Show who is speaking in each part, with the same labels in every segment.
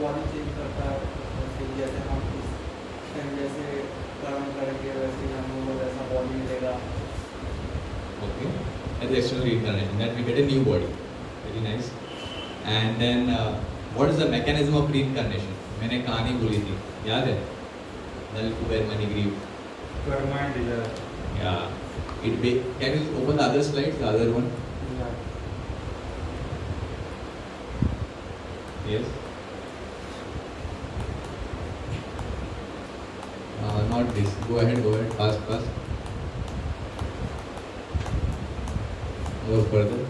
Speaker 1: Body change करता है, जैसे हम इस टाइम जैसे कर्म करेंगे वैसे ही हम लोगों को वैसा बॉडी मिलेगा।
Speaker 2: Okay, that is actual reincarnation, that we get a new body. Very nice. And then what is the mechanism of reincarnation? मैंने कहानी बोली थी, याद है? Nal Kuber Manigriv.
Speaker 3: Karma and desire.
Speaker 2: Yeah. Can you open the other slides, the other one?
Speaker 1: Yeah.
Speaker 2: Yes. Not this. Go ahead. Fast. Go further.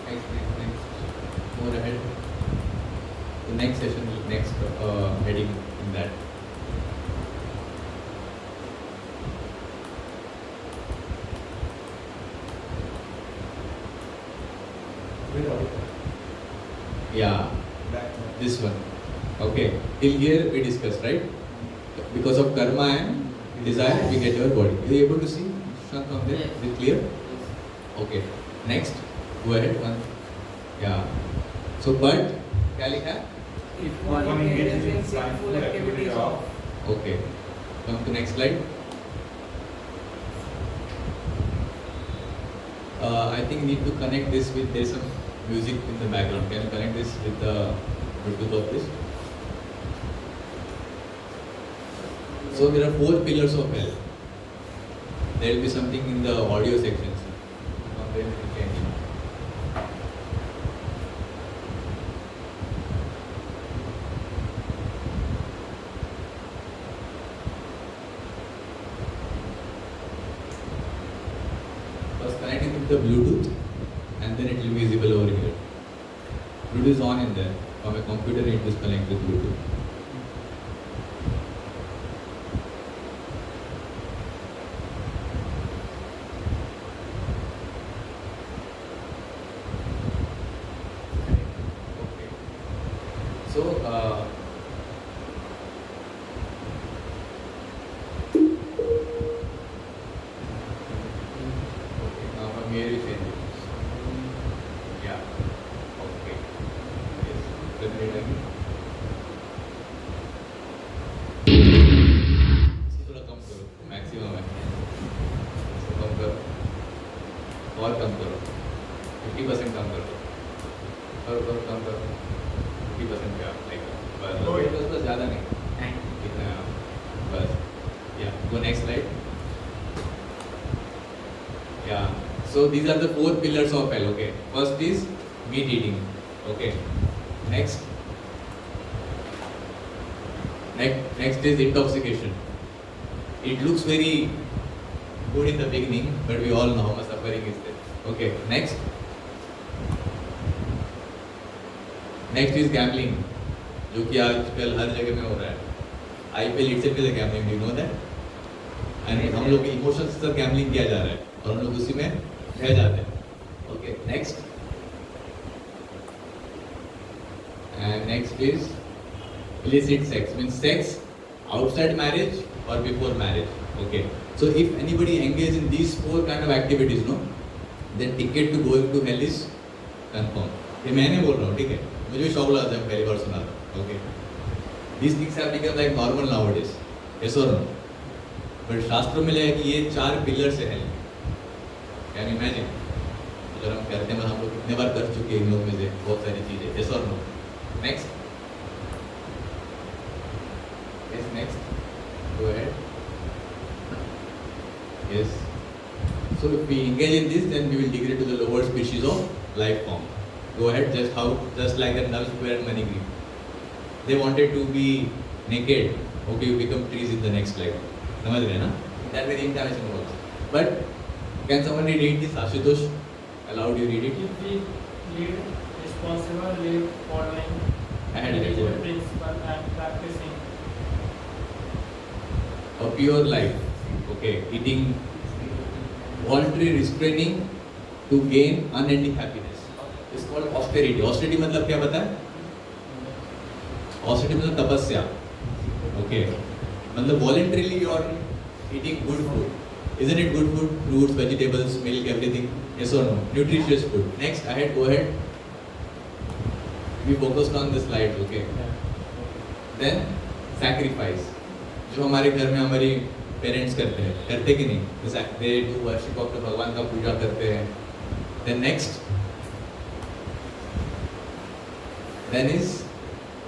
Speaker 2: Next. More ahead. The next session, next heading in that. Yeah, this one. Okay, till here we discussed, right? Because of karma and desire, we get our body. Are you able to see? Shank, come there. Is it clear? Okay. Next, go ahead. One. Yeah. So, but, क्या लिखा है?
Speaker 1: If one engages in sinful activities of.
Speaker 2: Okay. Come to next slide. I think you need to connect this with, there's some music in the background. Can you connect this with the Bluetooth of this? So there are 4 pillars of hell. There will be something in the audio sections. First connect it with the Bluetooth and then it will be visible over here. Bluetooth is on in there. From a computer it is connected with Bluetooth. So, okay, now from here you change it. Yeah. Okay. Yes. Present it again. इसको थोड़ा कम करो, maximum है. इसको कम करो. और कम करो. 50% कम करो. और कम करो. 50% का बस ज़्यादा नहीं कितना बस या go next slide. Yeah, so these are the 4 pillars of hell. Okay, first is meat eating. Okay, next is intoxication. It looks very good in the beginning, but we all know how much suffering is there. Okay, next is gambling, जो कि आजकल हर जगह में हो रहा है. IPL itself is a gambling, you know that? And हम लोग इमोशंस से गैम्बलिंग किया जा रहा है और हम लोग उसी में रह जाते हैं. Okay, next. And next is illicit sex, means sex outside marriage or before marriage. Okay, so if anybody engage in these 4 kind of activities, no, then ticket to going to hell is confirmed. ये मैंने बोल रहा हूँ, ठीक है? मुझे शौक लगा था पहली बार सुना था. Okay, these things have become like normal nowadays. Yes or no? But शास्त्रों में लिखा है कि ये 4 पिलर्स है. Can you imagine? अगर हम करते हैं, हम लोग कितने बार कर चुके हैं इन लोग में से बहुत सारी चीजें. Yes or no? Next. Yes, next. Go ahead. Yes. So if we engage in this, then we will degrade to the lower species of life form. Go ahead. Just like that Nal Kuber and Manigriv. They wanted to be naked. Okay, you become trees in the next slide. समझ रहे हैं ना? That way the incarnation works. But can somebody read this? Ashutosh, allowed you read it?
Speaker 4: If we lead responsible, live following
Speaker 2: Ahead,
Speaker 4: religious principle and practicing
Speaker 2: a pure life. Okay, eating, voluntary restraining to gain unending happiness. It's called austerity. Austerity मतलब क्या पता है? Austerity मतलब तपस्या, okay, मतलब voluntarily you are eating good food, isn't it good food, fruits, vegetables, milk, everything, yes और no, nutritious food. Next ahead, go ahead, we focused on the slide, okay. Then sacrifice, जो हमारे घर में हमारी parents करते कि नहीं, they do worship of the भगवान का पूजा करते हैं. Then next, then is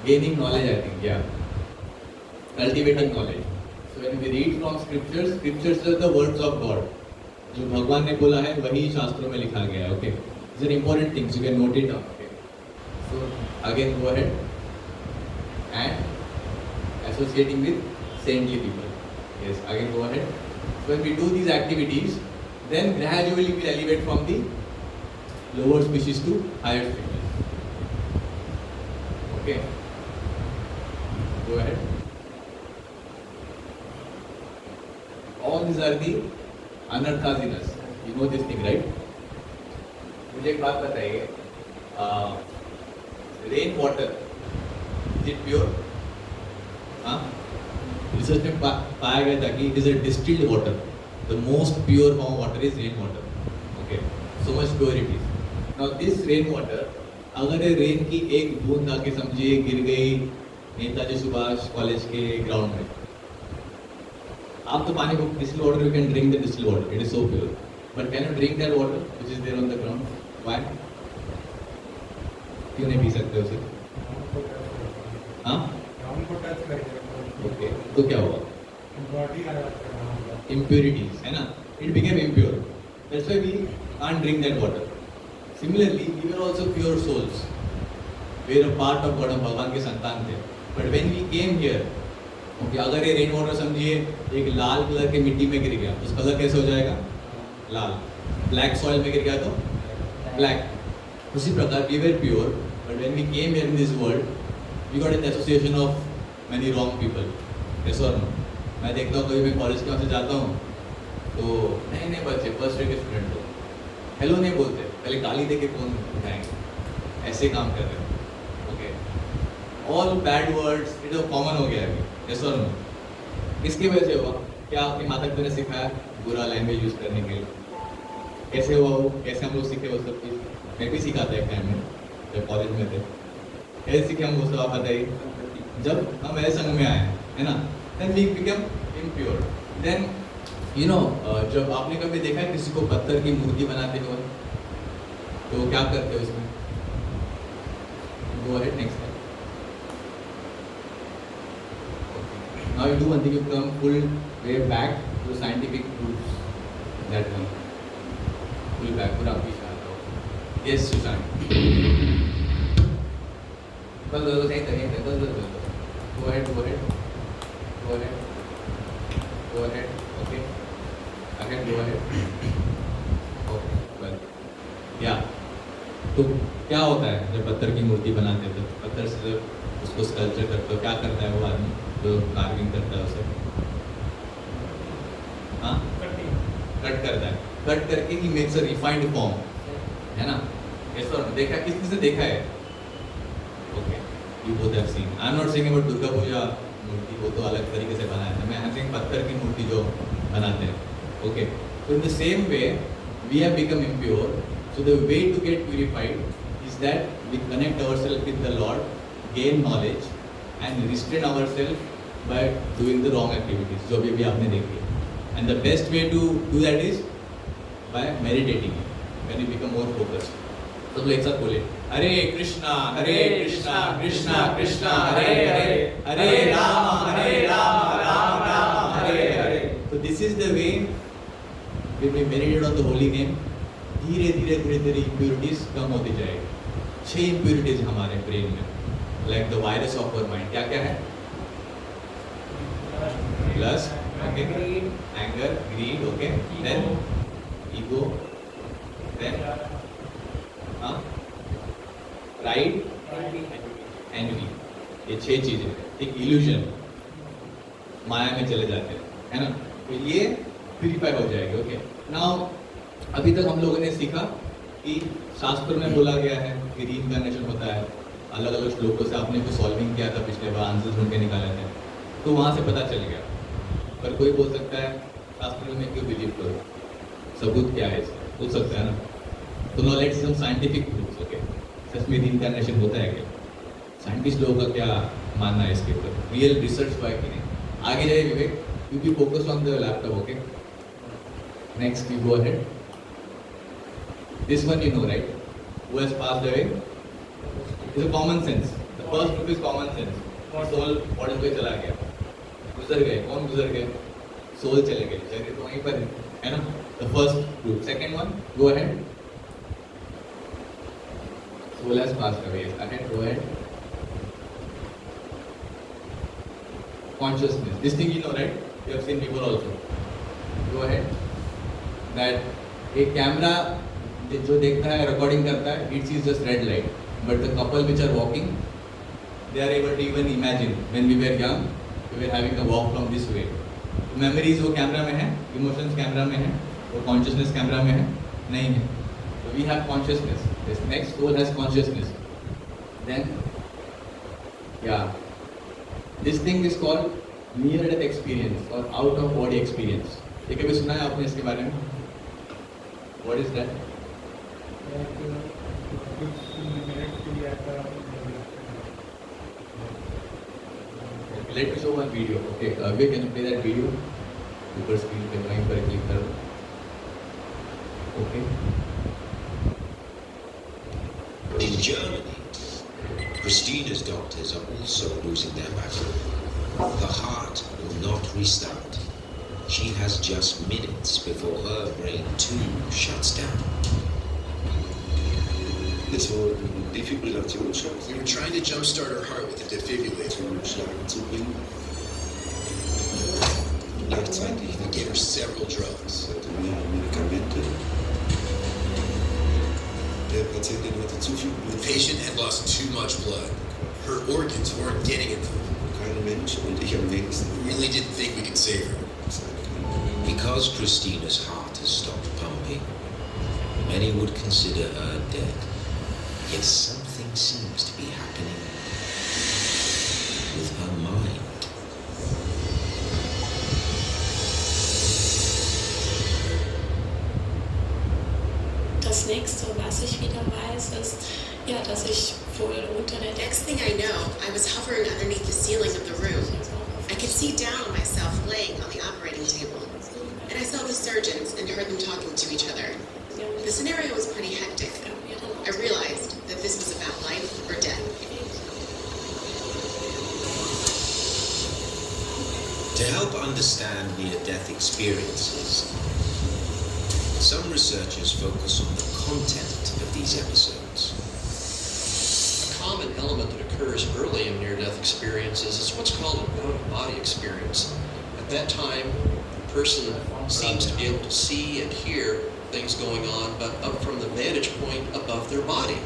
Speaker 2: gaining knowledge, I think, या cultivating knowledge. So when we read from scriptures, scriptures are the words of God. जो भगवान ने बोला है वही शास्त्रों में लिखा गया है, okay. This are important things, you can note it down, okay. So again go ahead and associating with saintly people. Yes, again go ahead. So when we do these activities, then gradually we elevate from the lower species to higher species. Okay. Go ahead. All these are the anarthas in us. You know this thing, right? मुझे एक बात बताइए, rain water, is it pure? हाँ, research में पाया गया था कि it is a distilled water. The most pure form of water is rain water. Okay, so much purity. Now this rain water, अगर ये रेन की एक बूंद आके समझिए गिर गई नेताजी सुभाष कॉलेज के ग्राउंड में, आप तो पानी को distil water, you can drink the distil water, it is so pure. But can you drink that water which is there on the ground? Why? क्यों नहीं पी सकते उसे? हाँ, ओके, तो क्या हुआ? Impurities, है ना? It became impure. That's why we can't drink that water. Similarly, we were also pure souls. We are a part of God, हम भगवान के संतान थे. But when we came here, okay, अगर ये रेन वाटर समझिए एक लाल कलर के मिट्टी में गिर गया, तो उसका कलर कैसे हो जाएगा? लाल. ब्लैक सॉइल में गिर गया तो ब्लैक. उसी प्रकार we were pure, but when we came here in this world, we got an association of many wrong people. Yes or no? मैं देखता हूँ कभी मैं कॉलेज के वहाँ से जाता हूँ तो नए बच्चे फर्स्ट ईयर के स्टूडेंट हो, हेलो नहीं बोलते, पहले गाली दे के फ़ोन उठाएंगे, ऐसे काम कर रहे हो. ओके, ऑल बैड वर्ड्स ये तो कॉमन हो गया है अभी. यस और नो? किसकी वजह से हुआ? क्या आपके माता पिता ने सिखाया बुरा लैंग्वेज यूज़ करने के लिए? कैसे हुआ वो? कैसे हम लोग सीखे वो सब चीज़? मैं भी सीखा था एक टाइम में जब कॉलेज में थे. कैसे सीखे हम वो सब, आप बताइए. जब हम ऐसे संघ में आए, है ना, then we become impure. Then you know, जब आपने कभी देखा है किसी को पत्थर की मूर्ति बनाते हुए, तो क्या करते हैं उसमें? Go ahead, next slide. Okay. Now you do one thing, you come full way back to scientific proofs. That one. Full back, पूरा पीछे आता हो. Yes, Susan. बस सही तरीके Go ahead, go ahead. Go ahead. Go ahead. Okay. Again, go ahead. Okay. Well. Yeah. तो क्या होता है जब पत्थर की मूर्ति बनाते हैं? तो पत्थर से जब उसको स्कल्पचर करते हो, क्या करता है वो आदमी जो कार्विंग करता है उसे? हाँ, कट करता है. कट करके ही मेक्स अ रिफाइंड फॉर्म, है ना? ऐसा देखा, किसने से देखा है? Okay, you both have seen. I am not saying about Durga Puja मूर्ति, वो तो अलग तरीके से बनाया था. मैं सेइंग पत्थर की मूर्ति जो बनाते हैं. ओके, तो in the same way we have become impure. So the way to get purified is that we connect ourself with the lord, gain knowledge and restrain ourself by doing the wrong activities जो अभी आपने देखी. And the best way to do that is by meditating when you become more focused. सब लोग एक साथ बोले, हरे कृष्णा कृष्णा कृष्णा हरे हरे, हरे राम राम राम हरे हरे. तो this is the way when we meditate on the holy name, धीरे धीरे impurities कम होती जाएगी. 6 impurities हमारे ब्रेन में, like the virus of our mind. क्या क्या है? Lust, okay, anger, greed, okay, then ego, then pride, envy. ये 6 चीजें. एक illusion, माया में चले जाते हैं, है ना? तो ये प्यूरिफाई हो जाएगी. ओके, नाउ अभी तक हम लोगों ने सीखा कि शास्त्र में बोला गया है कि रीइंकार्नेशन होता है, अलग अलग श्लोकों से आपने कुछ सॉल्विंग किया था पिछले बार, आंसर ढूंढ के निकाले थे, तो वहाँ से पता चल गया। पर कोई बोल सकता है शास्त्र में क्यों बिलीव करो, सबूत क्या है इसका, पूछ सकता है ना। तो no let's some scientific proofs, okay. सच में रीइंकार्नेशन होता है क्या, साइंटिस्ट लोगों का क्या मानना है इसके ऊपर, रियल रिसर्च हुआ है कि नहीं। आगे जाइए Vivek, you be focus on the laptop, okay. Next we go ahead. This one you know right, who has passed away, is a common sense. The first proof is common sense. Soul body पे चला गया, गुजर गए, कौन गुजर गए, soul चले गए, शरीर तो वहीं पर है ना। The first proof. Second one, go ahead. Soul has passed away, ahead, go ahead. Consciousness, this thing you know right, you have seen before also. Go ahead. That एक कैमरा जो देखता है, रिकॉर्डिंग करता है, it sees just red light, but the couple which are walking, they are able to even imagine when we were young, we were having a walk from this way. Memories वो camera में है, emotions camera में है, और consciousness camera में है नहीं है। So we have consciousness. This next soul has consciousness. Then yeah, this thing is called near death experience or out of body experience. ये कभी सुना है आपने इसके बारे में? What is that? Let me show one video. Okay, Vivek, can you play that video? ऊपर screen पे वहीं पर क्लिक करो. Okay.
Speaker 5: In Germany, Christina's doctors are also losing their battle. Her heart will not restart. She has just minutes before her brain too shuts down.
Speaker 6: Jetzt war ein Defibrillationsschlag.
Speaker 5: We were trying to jumpstart her heart with a defibrillator.
Speaker 6: Schlagen zu bringen. Gleichzeitig
Speaker 5: We gave her several drugs.
Speaker 6: hatte mehrere Medikamente. Der Patientin hatte zu viel
Speaker 5: The
Speaker 6: Blut.
Speaker 5: patient had lost too much blood. Her organs weren't getting it.
Speaker 6: Kein Mensch und ich am wenigsten.
Speaker 5: We really didn't think we could save her. Because Christina's heart has stopped pumping, many would consider her dead. Yet something seems to be happening with her mind.
Speaker 7: Das nächste, was ich wieder weiß, ist, ja, dass ich wohl unter der
Speaker 8: Next thing I know, I was hovering underneath the ceiling of the room. I could see down on myself laying on the operating table. And I saw the surgeons and heard them talking to each other. The scenario was pretty hectic. I realized that this was about life or death.
Speaker 5: To help understand near-death experiences, some researchers focus on the content of these episodes.
Speaker 9: A common element that occurs early in near-death experiences is what's called an out-of-body experience. At that time, the person seems to be able to see and hear things going on, but up from the vantage point above their body.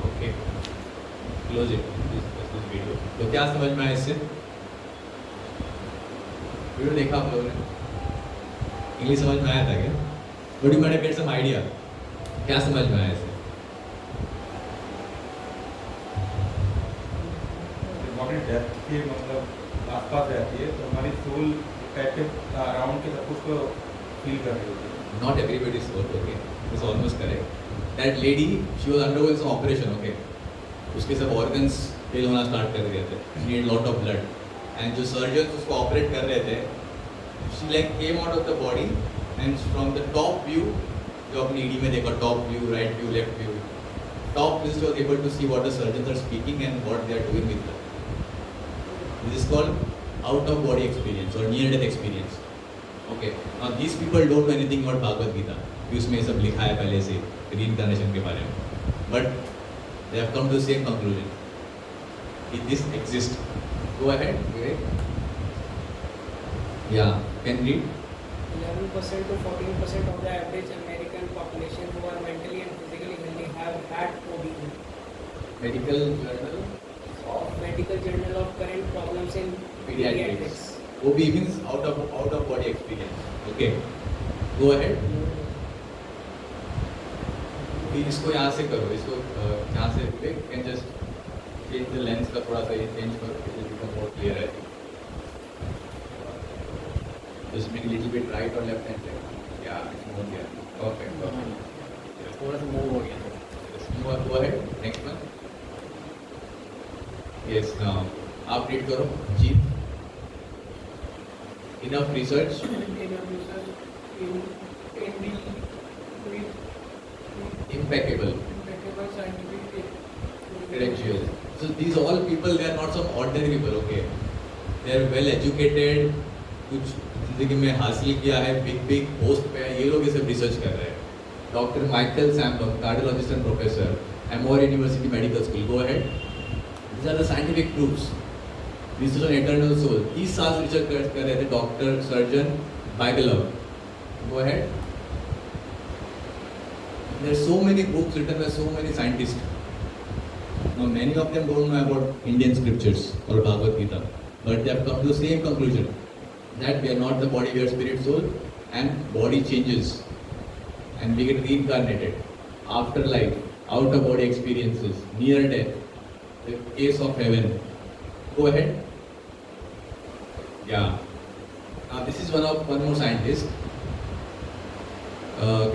Speaker 2: Okay. Close it. This video. तो क्या समझ में आया इससे? Video देखा आप लोगों ने? इंग्लिश समझ में आया था क्या? But you might have get some idea. क्या समझ में आया इससे?
Speaker 3: बॉडी डेथ के मतलब आसपास रहती है तो हमारी सोल टाइप के अराउंड के सब कुछ को फील कर रही होती है.
Speaker 2: Not everybody's soul, okay? It's almost correct. That lady, she was undergoing some operation, okay? उसके सब organs फेल होना स्टार्ट कर दिए थे. She needed lot of blood. And जो surgeons उसको ऑपरेट कर रहे थे, she like came out of the body and from the top view, जो अपनी ईडी में देखा top view, right view, left view, top view she was able to see what the surgeons are speaking and what they are doing with her. This is called out of body experience or near death experience. Okay. Now these people don't know anything about Bhagavad Gita. उसमें सब लिखा है पहले से reincarnation के बारे में. But they have come to the same conclusion. This exists. Go ahead, Vivek. Yeah, can read.
Speaker 4: 11% to 14% of the average American population who are mentally and physically healthy have had OBE.
Speaker 2: Medical journal.
Speaker 4: Medical Journal of Current Problems in
Speaker 2: Pediatrics. OB means out of body experience. Okay. Go ahead. फिर इसको यहाँ से करो, इसको यहाँ से can just change the lens का थोड़ा सा ये चेंज करो, it will become more clear है। Just make little bit right और लेफ्ट हैंड साइड, या it's more clear, perfect perfect.
Speaker 4: थोड़ा सा मूव हो गया था।
Speaker 2: Go ahead, next one. Yes, now आप read करो, जीत। Enough research. Impeccable. Credentials. So these all people, they are not some ordinary people, okay? They are well educated, कुछ जिंदगी में हासिल किया है, big पोस्ट पे है, ये लोग ये सब रिसर्च कर रहे हैं। Doctor Michael sample, cardiologist and professor, MoR university medical school, go ahead. These are the scientific proofs. Research on eternal soul. 30 साल रिसर्च कर रहे थे डॉक्टर सर्जन बाइगलव। Go ahead. There are so many books written by so many scientists. Now many of them don't know about Indian scriptures or Bhagavad Gita, but they have come to the same conclusion that we are not the body, we are spirit, soul, and body changes, and we get reincarnated, afterlife, out of body experiences, near death, the case of heaven. Go ahead. Yeah. Now this is one more scientist.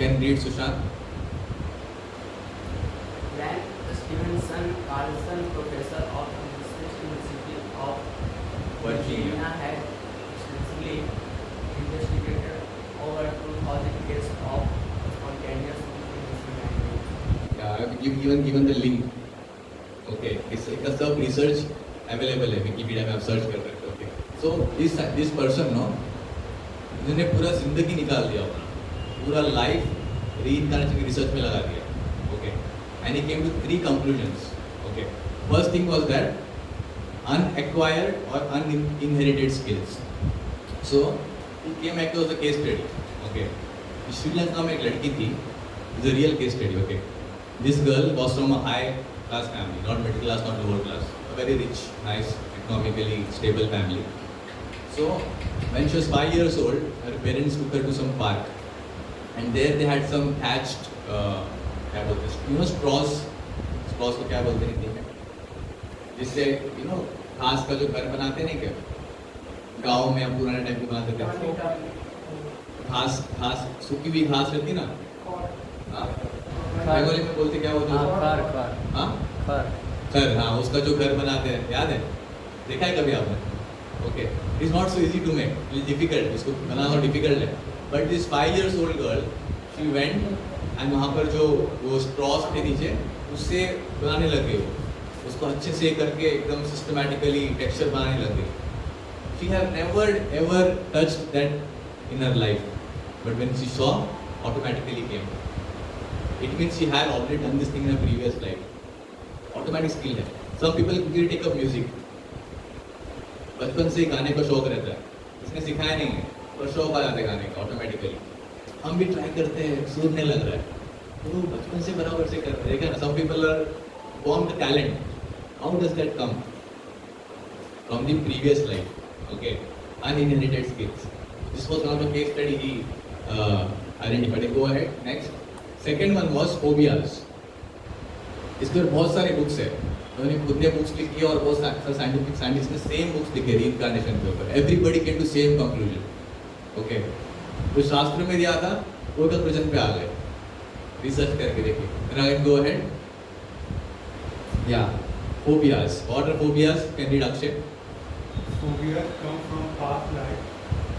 Speaker 2: Can read Sushant.
Speaker 10: When Stevenson Carlson, professor of the University of Virginia, had extensively investigated over 2,000 cases of spontaneous hallucination.
Speaker 2: Yeah, I have given the link. Okay, इसका सब research available है, Wikipedia में आप search कर सकते हो। Okay, so this person no, जिन्होंने पूरा जिंदगी निकाल दिया अपना, पूरा life reincarnation की research में लगा दिया। Okay, and he came to 3 conclusions. Okay, first thing was that unacquired or uninherited skills. So he came across a case study. Okay, Sri Lanka में एक लड़की थी, it's a real case study. Okay, this girl was from a high class family, not middle class, not lower class, a very rich, nice, economically stable family. So when she was 5 years old, her parents took her to some park, and there they had some hatched क्या बोलते हैं, straws को क्या बोलते हैं हिंदी में, जिससे घास का जो घर बनाते नहीं क्या, गाँव में हम पुराने टाइम पे बनाते थे, घास सूखी हुई घास रहती ना, बंगाली में बोलते क्या बोलते हैं, खर, हाँ, उसका जो घर बनाते हैं, याद है, देखा है कभी आपने? Okay, it is not so easy to make, it is difficult, इसको बनाना डिफिकल्ट है, but this 5 years old girl, she went and वहाँ पर जो वो स्ट्रॉस थे नीचे, उससे बनाने लग गई वो, उसको अच्छे से करके एकदम सिस्टमैटिकली टेक्सचर बनाने लग गई। She have never ever touched that in her life, but when she saw, automatically came. It means she had already done this thing in her previous life. Automatic skill है। Some people will take up music. बचपन से गाने का शौक रहता है, इसने सिखाया नहीं है, पर शौक आ जाता है गाने का ऑटोमेटिकली। हम भी ट्राई करते हैं, सुनने लग रहा है, तो बचपन से बराबर से करते हैं। देखा ना, some people are born with talent. How does that come? From the previous life. Okay, uninherited skills. This was one of the case study he identified. Go ahead, next. Second one was phobias. इस पर बहुत सारे books है, उन्होंने खुद ने books लिखी और बहुत सारे साइंटिफिक साइंटिस्ट ने सेम बुक्स लिखे रीइंकार्नेशन के ऊपर। Everybody came to same conclusion. Okay, जो शास्त्र में दिया था वो कंक्लूजन पे आ गए, रिसर्च करके देखिए। Right, go ahead. या phobias, what are phobias? Can read Akshay.
Speaker 3: Phobias come from past life.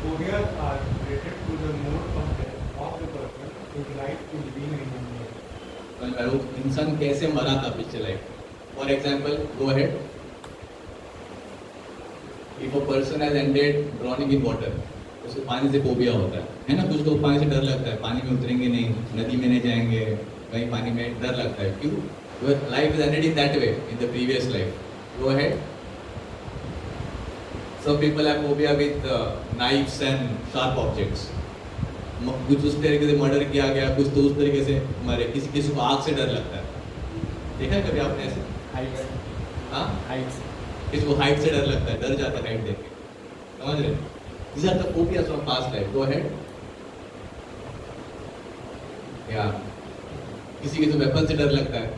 Speaker 3: Phobias are related to the mode of death of the person whose life is being remembered.
Speaker 2: इंसान कैसे मरा था पिछले life. For example, go ahead. If a person has ended drowning in water, उसको पानी से phobia होता है ना। कुछ लोग पानी से डर लगता है, पानी में उतरेंगे नहीं, नदी में नहीं जाएंगे, कहीं पानी में डर लगता है। क्यों? Your life is ended in that way in the previous life. Go ahead. Some people have phobia with knives and sharp objects. कुछ उस तरीके से मर्डर किया गया, कुछ तो उस तरीके से मरे। किसी को आग से डर लगता है, देखा है कभी आपने ऐसे? हाइट, किसी को हाइट से डर लगता है, डर जाता है हाइट देख के, समझ रहे? These are the phobias from past life. Go ahead. Yeah. किसी के तो वेपन से डर लगता है.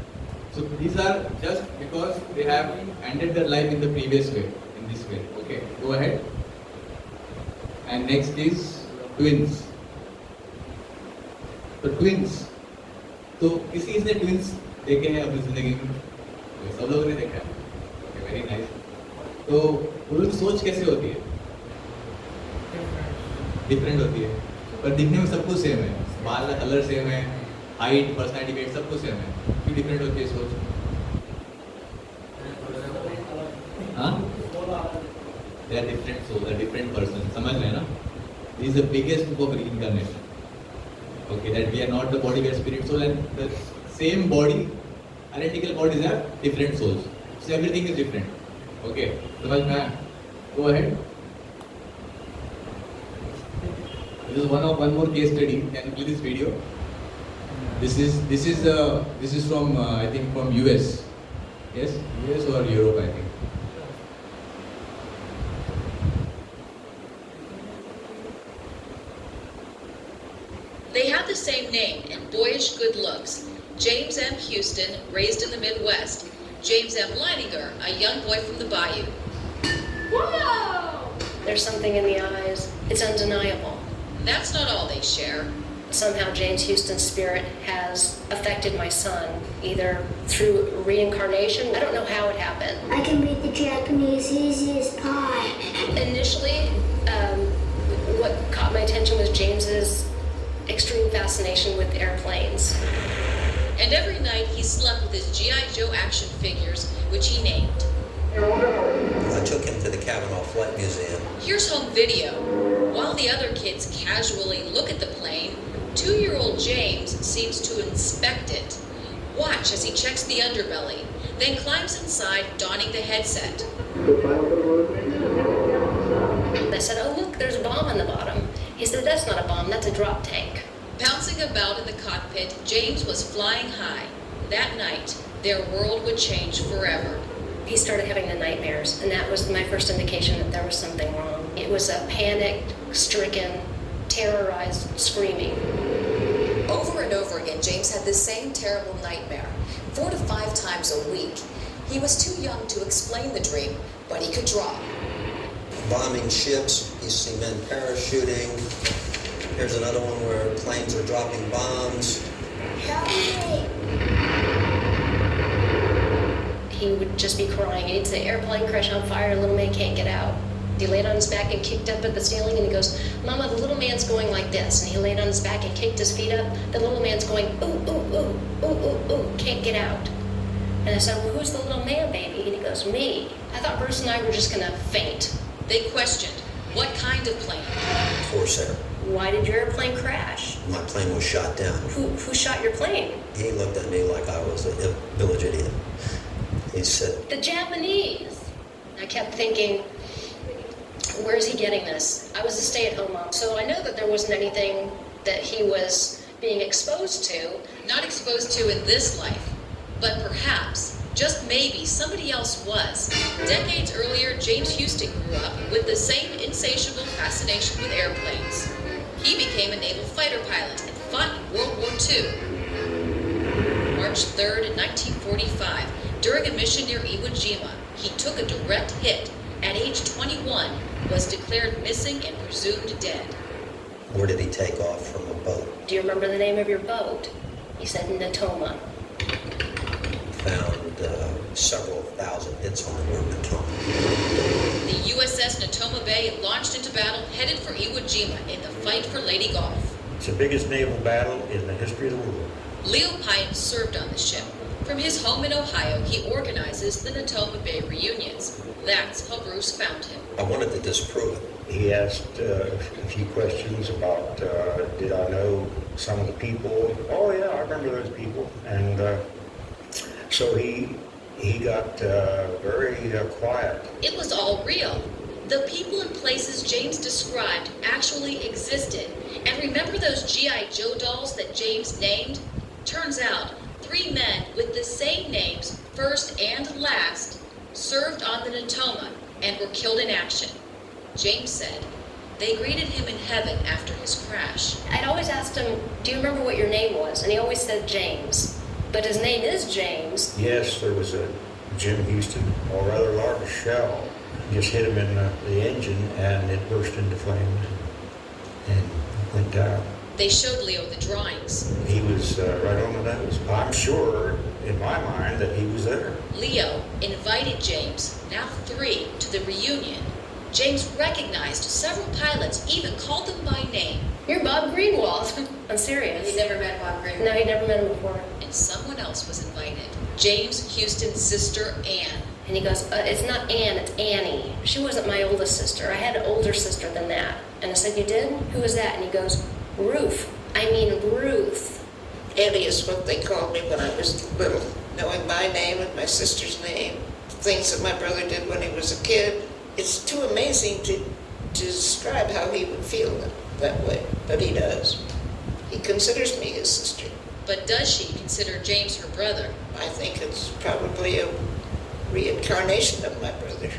Speaker 2: So these are just because they have ended their life in the previous way, in this way. Okay, go ahead. And next is twins. तो twins. तो किसी ने twins देखे हैं अपनी जिंदगी में? सब लोगों ने देखा है. Okay, very nice. तो उनकी सोच कैसे होती है? डिफरेंट होती है, पर दिखने में सब कुछ सेम है. बाल का कलर सेम है, हाइट, पर्सनैलिटी, वेट सब कुछ सेम है. क्यों डिफरेंट होती है सोच? हाँ? They are different souls, they are different persons. समझ रहे हैं ना? This is the biggest proof of reincarnation. Okay, that we are not the body, we are spirit, soul, and the same body, identical bodies have different souls. So everything is different. Okay, समझ में आया? Go ahead. This is one more case study. Can you play this video? This is from I think from US. Yes, US or Europe, I think.
Speaker 11: They have the same name and boyish good looks. James M. Houston, raised in the Midwest. James M. Leininger, a young boy from the Bayou.
Speaker 12: Whoa! There's something in the eyes. It's undeniable.
Speaker 11: That's not all they share.
Speaker 12: Somehow James Houston's spirit has affected my son, either through reincarnation. I don't know how it happened.
Speaker 13: I can read the Japanese easy as pie.
Speaker 12: Initially, what caught my attention was James's extreme fascination with airplanes.
Speaker 11: And every night he slept with his G.I. Joe action figures, which he named.
Speaker 14: I took him to the Cavanaugh Flight Museum.
Speaker 11: Here's home video. While the other kids casually look at the plane, 2-year-old James seems to inspect it. Watch as he checks the underbelly, then climbs inside, donning the headset.
Speaker 12: I said, "Oh, look, there's a bomb in the bottom." He said, "That's not a bomb, that's a drop tank."
Speaker 11: Bouncing about in the cockpit, James was flying high. That night, their world would change forever.
Speaker 12: He started having the nightmares, and that was my first indication that there was something wrong. It was a panicked, stricken, terrorized screaming.
Speaker 15: Over and over again, James had the same terrible nightmare, 4 to 5 times a week. He was too young to explain the dream, but he could draw.
Speaker 14: Bombing ships, you see men parachuting. Here's another one where planes are dropping bombs.
Speaker 13: Help me!
Speaker 12: He would just be crying, and he'd say, "Airplane crash on fire, little man can't get out." He laid on his back and kicked up at the ceiling, and he goes, "Mama, the little man's going like this." And he laid on his back and kicked his feet up. The little man's going, "Ooh, ooh, ooh, ooh, ooh, ooh, can't get out." And I said, "Well, who's the little man, baby?" And he goes, "Me." I thought Bruce and I were just going to faint.
Speaker 11: They questioned, what kind of plane?
Speaker 14: Corsair.
Speaker 12: Why did your airplane crash?
Speaker 14: My plane was shot down.
Speaker 12: Who shot your plane?
Speaker 14: He looked at me like I was a village idiot. He said,
Speaker 12: "The Japanese." I kept thinking, where is he getting this? I was a stay-at-home mom, so I know that there wasn't anything that he was being exposed to.
Speaker 11: Not exposed to in this life, but perhaps, just maybe, somebody else was. Decades earlier, James Houston grew up with the same insatiable fascination with airplanes. He became a naval fighter pilot and fought in World War II. March 3rd, 1945, during a mission near Iwo Jima, he took a direct hit. At age 21, was declared missing and presumed dead.
Speaker 14: "Where did he take off from a boat?"
Speaker 12: Do you remember the name of your boat? He said, "Natoma."
Speaker 14: Found several thousand hits on the word Natoma.
Speaker 11: The USS Natoma Bay launched into battle, headed for Iwo Jima in the fight for Lady Gulf.
Speaker 16: It's the biggest naval battle in the history of the world.
Speaker 11: Leo Pine served on the ship. From his home in Ohio, he organizes the Natoma Bay reunions. That's how Bruce found him.
Speaker 14: I wanted to disprove it.
Speaker 16: He asked a few questions about, did I know some of the people? Oh yeah, I remember those people. And so he got very quiet.
Speaker 11: It was all real. The people and places James described actually existed. And remember those G.I. Joe dolls that James named? Turns out, 3 men with the same names, first and last, served on the Natoma and were killed in action. James said, They greeted him in heaven after his crash.
Speaker 12: I'd always asked him, do you remember what your name was? And he always said James. But his name is James.
Speaker 16: Yes, there was a Jim Houston, a rather large shell, just hit him in the engine, and it burst into flames and went down.
Speaker 11: They showed Leo the drawings.
Speaker 16: He was right on the nose. I'm sure, in my mind, that he was there.
Speaker 11: Leo invited James, now 3, to the reunion. James recognized several pilots, even called them by name.
Speaker 12: You're Bob Greenwald. I'm serious.
Speaker 15: He never met Bob Greenwald.
Speaker 12: No, he'd never met him before.
Speaker 11: And someone else was invited. James Houston's sister, Anne.
Speaker 12: And he goes, it's not Anne, it's Annie. She wasn't my oldest sister. I had an older sister than that. And I said, you did? Who was that? And he goes, Ruth. I mean Ruth.
Speaker 17: Annie is what they called me when I was little. Knowing my name and my sister's name, things that my brother did when he was a kid, it's too amazing to describe how he would feel that way, but he does. He considers me his sister.
Speaker 11: But does she consider James her brother?
Speaker 17: I think it's probably a reincarnation of my brother.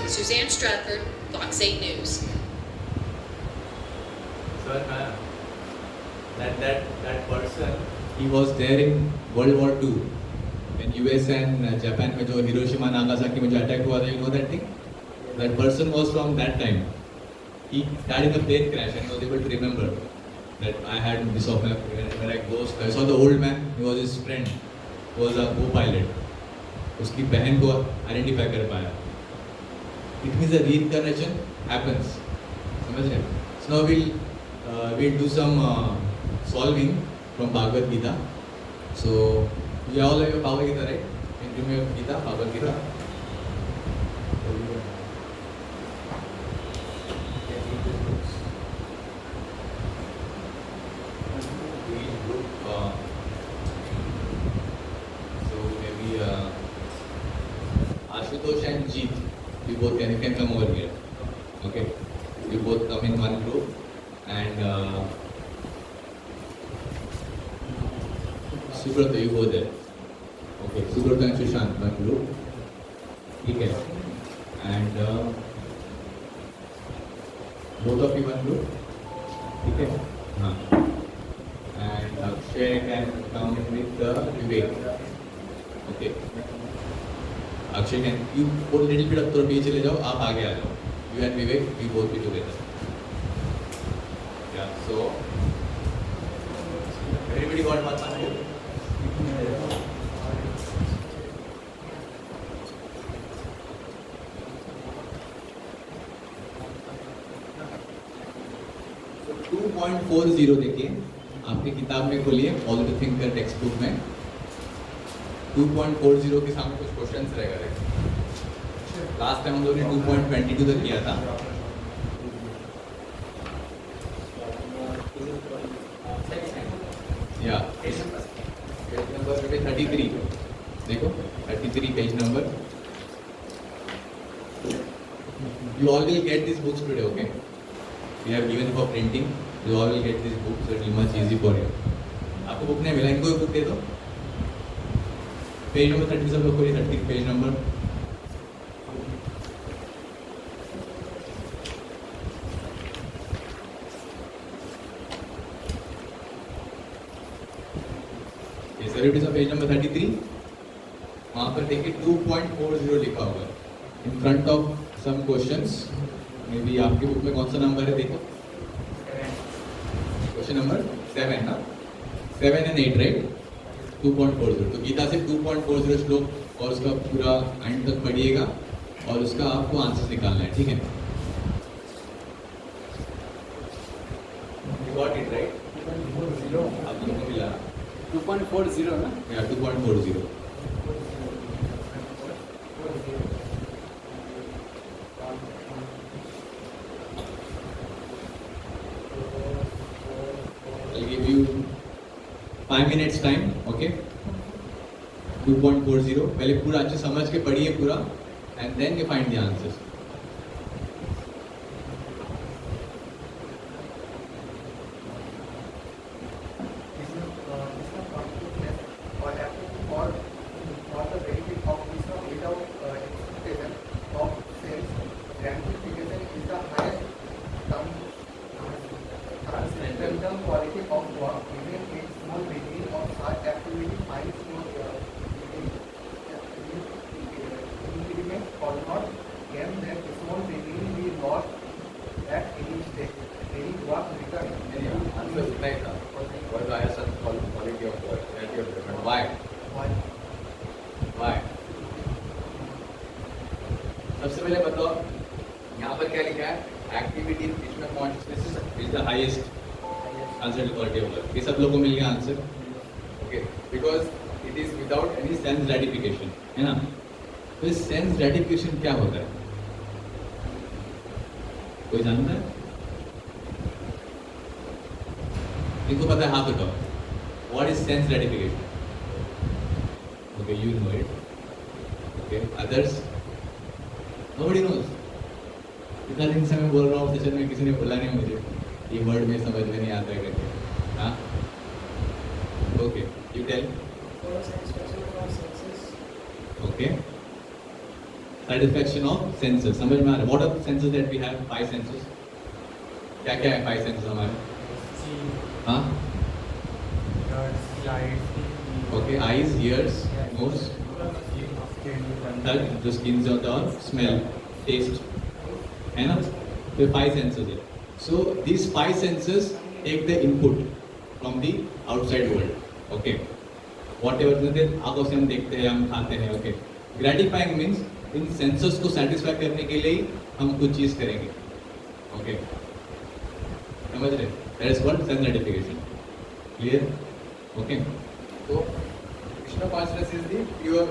Speaker 11: Suzanne Stratford, Fox 8 News.
Speaker 2: Sir, ma'am, that person, he was there in World War II. When US and Japan में जो Hiroshima Nagasaki में जो attack हुआ था, you know that thing? That person was from that time. He died in a plane crash and was able to remember that I had this of my when I saw the old man. He was his friend. He was a co-pilot. उसकी बहन को identify कर पाया. It means the reincarnation happens. समझ रहे? So now we'll do some solving from Bhagavad Gita. So you all have your Bhagavad Gita, right? Can you give me your Gita, Bhagavad Gita? So maybe Ashutosh and Jeet, you both can come over here. Okay, you both come in one group, and Subrata, you go there. Okay, Subrata and Sushant, one group. Okay, and both of you one group. Okay, and Akshay can come with Vivek. Okay. Akshay, can you put a little bit of your page ले जाओ, आप आगे आ जाओ. You and Vivek, we both be together. Yeah. So everybody got one. So 2.40 देखिए, आपकी किताब में खोलिए पॉजिटिव थिंकर टेक्स्ट बुक में 2.40 के सामने कुछ क्वेश्चंस रहेगा. लास्ट टाइम हम लोगों ने 2.22 तक किया था. या पेज नंबर 33 देखो 33 page number. You all will get these books today, okay? We have given for printing. You all will get these books, so it will be much easy for you. आपको book नहीं मिला, इनको book दे दो. Page number 30 सब लोग को 30 page number. It is a page number 33. वहाँ पर देखिए 2.40 लिखा होगा. In front of some questions. Maybe आपकी बुक में कौन सा नंबर है देखो. Question number 7 ना. 7 and 8 right? 2.40. तो गीता से 2.40 श्लोक और उसका पूरा एंड तक पढ़िएगा और उसका आपको आंसर निकालना है, ठीक है? You got it right? 2.40. आप लोगों को मिला.
Speaker 18: 2.40 ना?
Speaker 2: Yeah, 2.40. I'll give you 5 minutes time, okay? 2.40. पहले पूरा अच्छे समझ के पढ़िए पूरा, and then you find the answers. activity in Krishna consciousness is the highest considered quality of work. ये सब लोगों को मिल गया answer. Okay, because it is without any sense gratification, है ना? तो इस sense gratification क्या होता है? कोई जानता है? इनको पता है, हाथ उठाओ. What is sense gratification? Okay, you know it. Okay, others? Nobody knows. इतना दिन से मैं बोल रहा हूँ, सेशन में किसी ने बोला नहीं मुझे ये वर्ड में समझ में नहीं आता है करके. हाँ? Okay, you tell. Okay. Satisfaction of senses. समझ में आ रहा है? What are the senses that we have? 5 senses. क्या क्या है 5 senses हमारे? हाँ? Okay, eyes, ears, nose, touch, जो skin से होता है, और smell, taste, है ना? तो 5 senses है. So these 5 senses take the input from the outside world. Okay. Whatever आंखों से हम देखते हैं, हम खाते हैं. Okay. Gratifying means इन senses को satisfy करने के लिए हम कुछ चीज़ करेंगे. Okay. समझ रहे? That is called sense gratification. Clear? Okay. So Krishna consciousness is the pure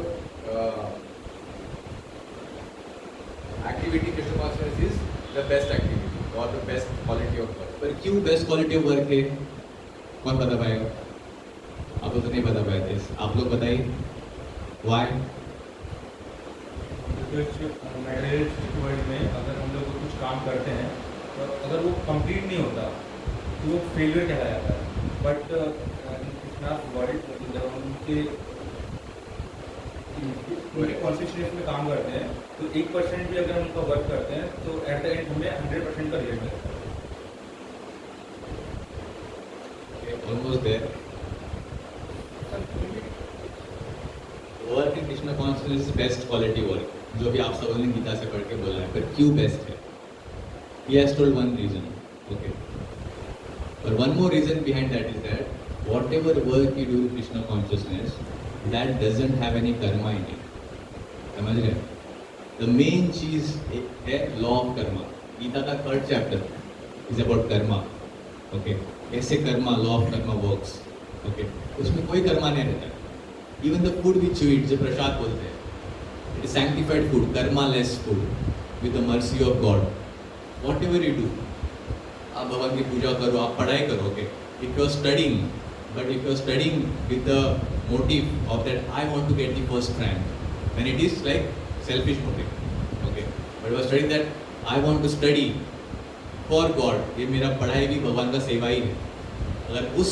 Speaker 2: activity. Krishna consciousness is the best activity or the best quality of work. पर क्यों best quality of work है? कौन बता पाएगा? आप लोग तो नहीं बता पाए थे. आप लोग बताइए. Why?
Speaker 3: मेटेरियलिस्टिक वर्ल्ड में अगर हम लोग कुछ काम करते हैं तो अगर वो कंप्लीट नहीं होता तो वो फेलियर कहलाया जाता है. बट कृष्णा वर्ल्ड जब हम उनके कॉन्सिस्टेंस में काम करते हैं तो 1% भी अगर हम उनका वर्क करते हैं तो एट द एंड हमें 100% का रिजल्ट मिलता है.
Speaker 2: Almost there. Work in Krishna consciousness is best quality work. जो भी आप सब ने गीता से पढ़ के बोला है, पर क्यों बेस्ट है? He has told one reason. Okay. But one more reason behind that is that whatever work you do in Krishna consciousness, that doesn't have any karma in it. समझ रहे? The main चीज है law of karma. Gita का 3rd chapter is about karma. Okay. कैसे Karma, law of karma works. Okay. उसमें कोई कर्मा नहीं रहता है. Even the food which you eat, जो प्रसाद बोलते हैं, it is sanctified food, karma-less food, with the mercy of God. Whatever you do, आप भगवान की पूजा करो, आप पढ़ाई करो, okay. If you are studying, but if you are studying with the motive of that I want to get the first rank, then it is like selfish motive, okay. But you are studying that I want to study for God, ये मेरा पढ़ाई भी भगवान का सेवा ही है. अगर उस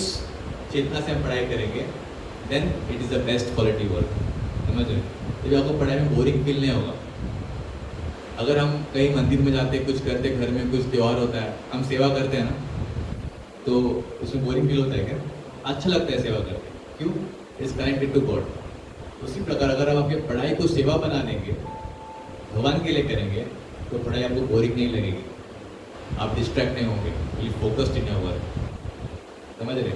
Speaker 2: चेतना से हम पढ़ाई करेंगे, then it is the best quality work. समझ रहे? जब आपको पढ़ाई में बोरिंग फील नहीं होगा. अगर हम कहीं मंदिर में जाते हैं, कुछ करते, घर में कुछ त्यौहार होता है, हम सेवा करते हैं ना, तो उसमें बोरिंग फील होता है क्या? अच्छा लगता है सेवा करके. क्यों? It is connected to God. उसी प्रकार अगर आप आपकी पढ़ाई को सेवा बना लेंगे, भगवान के लिए करेंगे, तो पढ़ाई आपको बोरिंग नहीं लगेगी. आप डिस्ट्रैक्ट नहीं होंगे. You focused in your work. समझ रहे?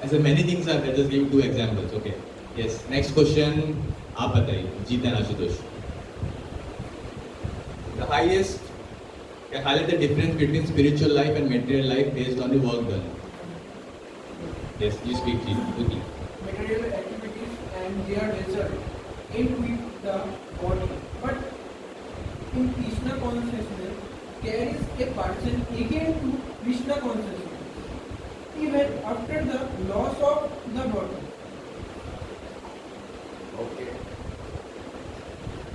Speaker 2: ऐसे many things are there. Just give 2 examples. Okay. Yes. Next question आप बताइए. Jitan Ashutosh. The highest can highlight the difference between spiritual life and material life based on the work done. Yes, you speak quickly.
Speaker 4: Material activities and their result include the body, but in Krishna consciousness there is a person again to Krishna consciousness even after the loss of the body.
Speaker 2: Okay.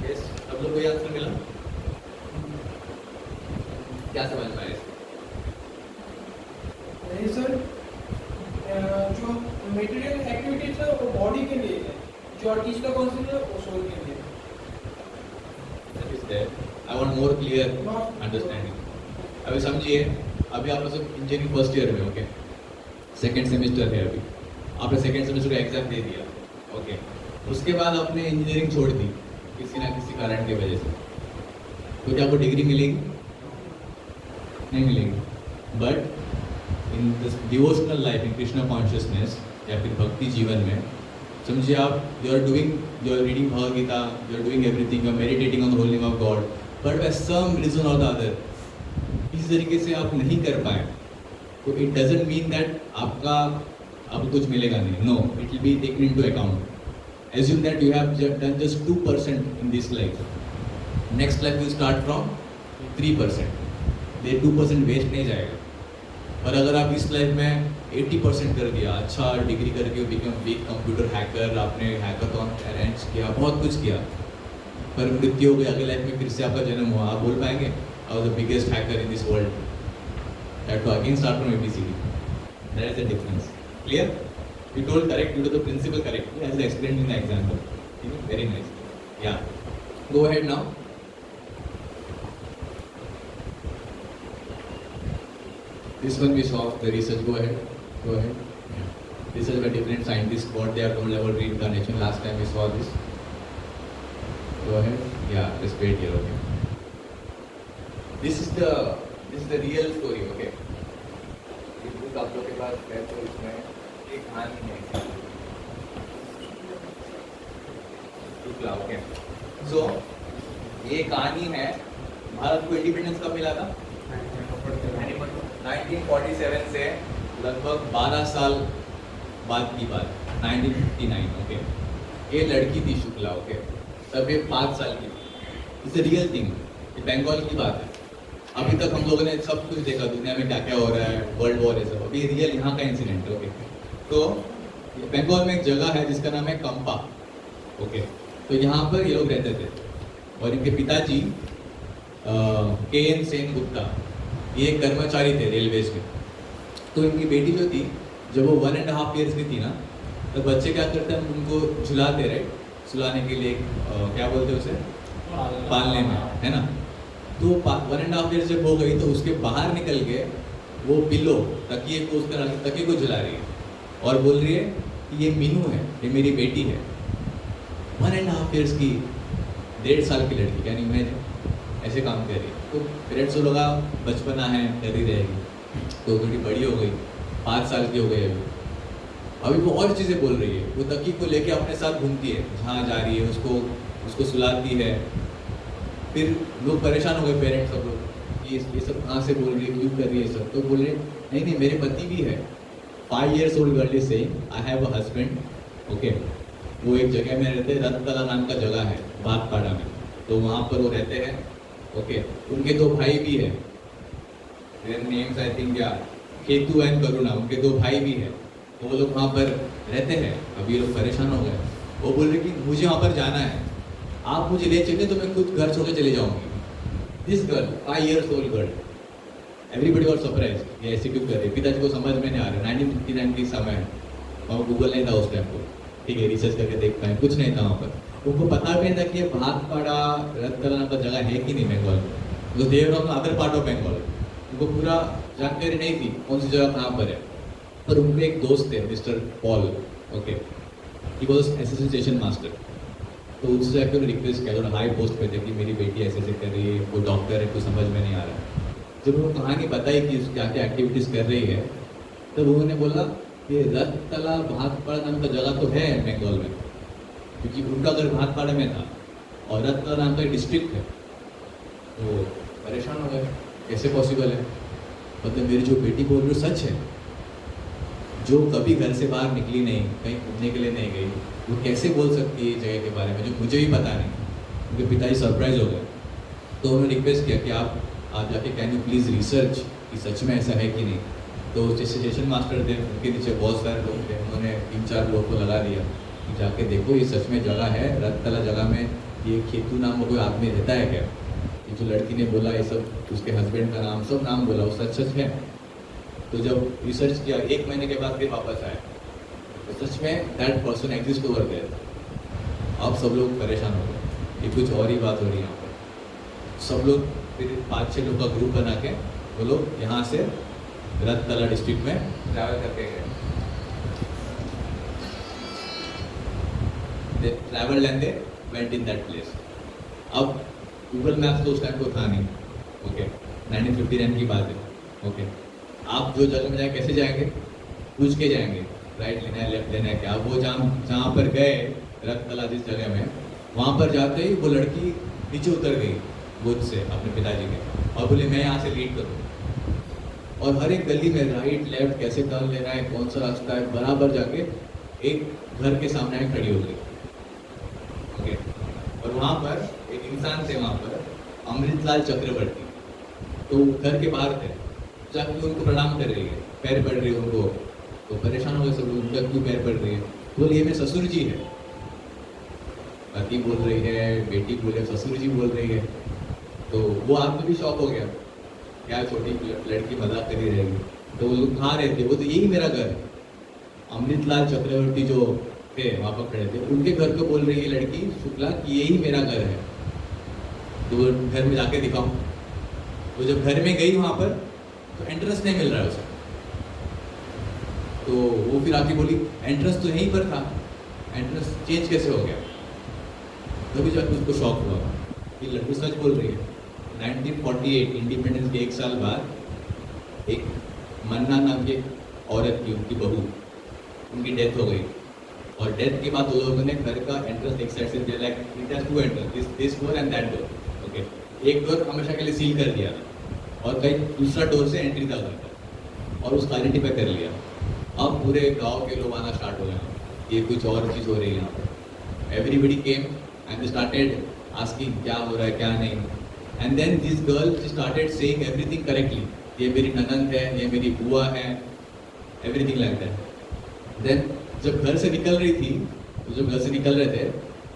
Speaker 2: Yes. अब लोग को ये answer मिला? क्या समझ में आया?
Speaker 4: Result जो मटेरियल एक्टिविटीज है वो बॉडी के लिए है, जो कृष्णा कॉन्सेप्ट है वो सोल के लिए.
Speaker 2: That is there. I want more clear understanding. अभी समझिए, अभी आप लोग सब इंजीनियरिंग फर्स्ट ईयर में, ओके. सेकेंड सेमेस्टर है अभी. आपने सेकेंड सेमेस्टर का एग्जाम दे दिया, ओके. उसके बाद आपने इंजीनियरिंग छोड़ दी किसी ना किसी कारण की वजह से. तो क्या आपको डिग्री मिलेगी? नहीं मिलेगी. But in devotional life, in Krishna consciousness या फिर भक्ति जीवन में समझिए आप, you are reading Bhagavad Gita, you are doing everything, you are meditating on the whole name of God, but by some reason or the other किसी तरीके से आप नहीं कर पाए तो इट डजेंट मीन दैट आपका अब कुछ मिलेगा नहीं. No, it will be taken into account. Assume that you have done just 2% in this life. Next life will start from 3%. ये 2% वेस्ट नहीं जाएगा. और अगर आप इस लाइफ में 80% कर दिया, अच्छा डिग्री करके बिकम बिग कंप्यूटर हैकर, आपने हैकाथॉन अरेंज किया, बहुत कुछ किया, पर मृत्यु हो गई, अगले लाइफ में फिर से आपका जन्म हुआ, आप बोल पाएंगे I was the biggest hacker in this world? That too again start from ABCD. That is the difference. Clear? You told correct, you told the principle correctly as I explained in the example. Very nice. Yeah. Go ahead now. This one we saw the research. Go ahead. Go ahead. Research by different scientists what they are told about reincarnation. Last time we saw this. Go ahead. Yeah, just wait here. Okay. This is the real story. Okay. इस book आप लोग के पास है तो इसमें एक कहानी है. ओके. सो ये कहानी है, भारत को इंडिपेंडेंस कब मिला था? 1947 से लगभग 12 साल बाद की बात, 1959. ओके. ये लड़की थी शुक्ला. ओके. तब ये 5 साल की थी. It's a real thing. ये बंगाल की बात है. अभी तक हम लोगों ने सब कुछ देखा दुनिया में क्या क्या हो रहा है, वर्ल्ड वॉर है सब. अभी रियल यहाँ का इंसिडेंट है. ओके. तो बंगाल में एक जगह है जिसका नाम है कंपा. ओके. तो यहाँ पर ये लोग रहते थे और इनके पिताजी KN सेनगुप्ता, ये एक कर्मचारी थे रेलवेज के. तो इनकी बेटी जो थी, जब वो 1.5 years की थी ना, तो बच्चे क्या करते हैं, उनको झुलाते रहे, सुलाने के लिए क्या बोलते हैं उसे, पालने में, है ना. तो 1.5 years जब हो गई तो उसके बाहर निकल के वो पिलो तकिए को उसका तकिए को झुला रही है और बोल रही है कि ये मीनू है, ये मेरी बेटी है. 1.5 years की 1.5 साल की लड़की, कैन यू इमेजिन, ऐसे काम कर रही है. तो पेरेंट्स लोग बचपना है, कर ही रहेगी. तो थोड़ी बड़ी हो गई, 5 साल की हो गई अभी वो और चीज़ें बोल रही है. वो तकी को लेके अपने साथ घूमती है, जहाँ जा रही है उसको सुलाती है. फिर लोग परेशान हो गए, पेरेंट्स सब लोग, कि ये सब कहाँ से बोल रही है, क्यों कर रही है सब. तो बोल रहे नहीं मेरे पति भी है. 5 years old girl is saying I have a husband. Okay. वो एक जगह में रहते हैं, रत्तला नाम का जगह है बागपाड़ा में. तो वहाँ पर वो रहते हैं. ओके. उनके 2 भाई भी है. नेम्स आई थिंक क्या, केतु एंड करुणा, उनके 2 भाई भी है. तो वो लोग वहाँ पर रहते हैं. अभी ये लोग परेशान हो गए. वो बोल रहे कि मुझे वहाँ पर जाना है, आप मुझे ले चलिए तो मैं खुद घर छोड़ के चले जाऊँगी. This girl 5 years old girl, everybody was surprise, ये ऐसे क्यों कर रही है. पिताजी को समझ में नहीं आ रहा. 1959 की समय है और गूगल नहीं था उस टाइम को. ठीक है, रिसर्च करके देख पाए, कुछ नहीं था वहाँ पर. उनको पता भी नहीं था कि ये भागपाड़ा रत्तला नाम का जगह है कि नहीं बंगाल में. तो they're of other part of Bengal, उनको पूरा जानकारी नहीं थी कौन सी जगह कहाँ पर है. पर उनके एक दोस्त थे mister Paul. Okay. He was assistant station master. तो उससे जाकर रिक्वेस्ट किया, थोड़ा हाई पोस्ट पे थे कि मेरी बेटी ऐसे ऐसे कर रही है, वो डॉक्टर है, कुछ समझ में नहीं आ रहा है. जब उन्होंने कहानी बताई कि क्या क्या एक्टिविटीज़ कर रही है, तब उन्होंने बोला ये रत्तला भागपाड़ा नाम का जगह तो है बंगाल में, क्योंकि उनका घर भागपाड़ा में था और रत्तला नाम का डिस्ट्रिक्ट है. तो परेशान हो गए, कैसे पॉसिबल है, मतलब मेरी जो बेटी बोल रही है सच है, जो कभी घर से बाहर निकली नहीं, कहीं घूमने के लिए नहीं गई, वो कैसे बोल सकती है जगह के बारे में जो मुझे भी पता नहीं. उनके पिताजी सरप्राइज हो गए. तो उन्होंने रिक्वेस्ट किया कि आप जाके कैन यू प्लीज़ रिसर्च कि सच में ऐसा है कि नहीं. तो स्टेशन मास्टर थे, उनके नीचे बहुत सारे लोग थे, उन्होंने 3-4 लोग को लगा दिया कि जाके देखो ये सच में जगह है, रत्तला जगह में ये केतु नाम का कोई आदमी रहता है क्या. ये जो लड़की ने बोला ये सब, उसके हस्बैंड का नाम सब नाम बोला, वो सच है. तो जब रिसर्च किया 1 महीने के बाद फिर वापस आया, तो सच में that person exist over there. अब सब लोग परेशान हो गए, ये कुछ और ही बात हो रही है यहाँ पर. सब लोग फिर 5-6 लोग का ग्रुप बना के वो लोग यहाँ से रत्तला डिस्ट्रिक्ट में ट्रैवल करके गए. They traveled and they went in that place. अब गूगल मैप्स तो उस टाइम को था नहीं. ओके. 1959 की बात है. ओके. आप जो जगह में जाए कैसे जाएंगे, पूछ के जाएंगे, राइट लेना है लेफ्ट लेना है क्या. वो जहाँ पर गए रत्तला जिस जगह में, वहाँ पर जाते ही वो लड़की नीचे उतर गई गोद से अपने पिताजी के और बोले मैं यहाँ से लीड करूँ. और हर एक गली में राइट लेफ्ट कैसे टर्न लेना है, कौन सा रास्ता है, बराबर जाके एक घर के सामने आके खड़ी हो गई। ओके, और वहाँ पर एक इंसान थे, वहाँ पर अमृतलाल चक्रवर्ती, तो घर के बाहर थे, जाके उनको प्रणाम कर रही है, पैर पड़ रही है उनको, तो परेशान हो गए सब लोग, उनका क्यों पैर पड़ रही है, बोले ये मेरे ससुर जी है। पति बोल रही है, बेटी बोले, ससुर जी बोल रही है, तो वो आदमी भी शॉक हो गया, क्या छोटी लड़की मजाक कर ही रहेगी। तो वो लोग कहाँ रहते, वो तो यही मेरा घर है। अमृतलाल चक्रवर्ती जो थे वहाँ पर खड़े थे, उनके घर को बोल रही है लड़की शुक्ला कि यही मेरा घर है, तो वो घर में जाके दिखाऊं। तो जब घर में गई वहाँ पर तो एंट्रेंस नहीं मिल रहा है उसे, तो वो फिर आके बोली एंट्रेंस तो यहीं पर था, एंट्रेंस चेंज कैसे हो गया। तभी जब उसको शॉक हुआ कि लड़की सच बोल रही है। 1948 इंडिपेंडेंस के एक साल बाद एक मन्ना नाम की औरत की, उनकी बहू, उनकी डेथ हो गई, और डेथ के बाद वो लोगों ने घर का एंट्रेंस एक साइड से दिया, like it has two entrance, this door and that door. Okay, एक डोर हमेशा के लिए सील कर दिया और कहीं दूसरा डोर से एंट्री था घर का, और उस क्वालिटी पे कर लिया। अब पूरे गांव के लोग आना स्टार्ट हो गए, ये कुछ और चीज़ हो रही है यहाँ पर। Everybody came and they started asking क्या हो रहा है क्या नहीं, and then this girl started saying everything correctly, ये मेरी ननंद है, ये मेरी बुआ है, एवरीथिंग लाइक दैट। देन जब घर से निकल रही थी, तो जब घर से निकल रहे थे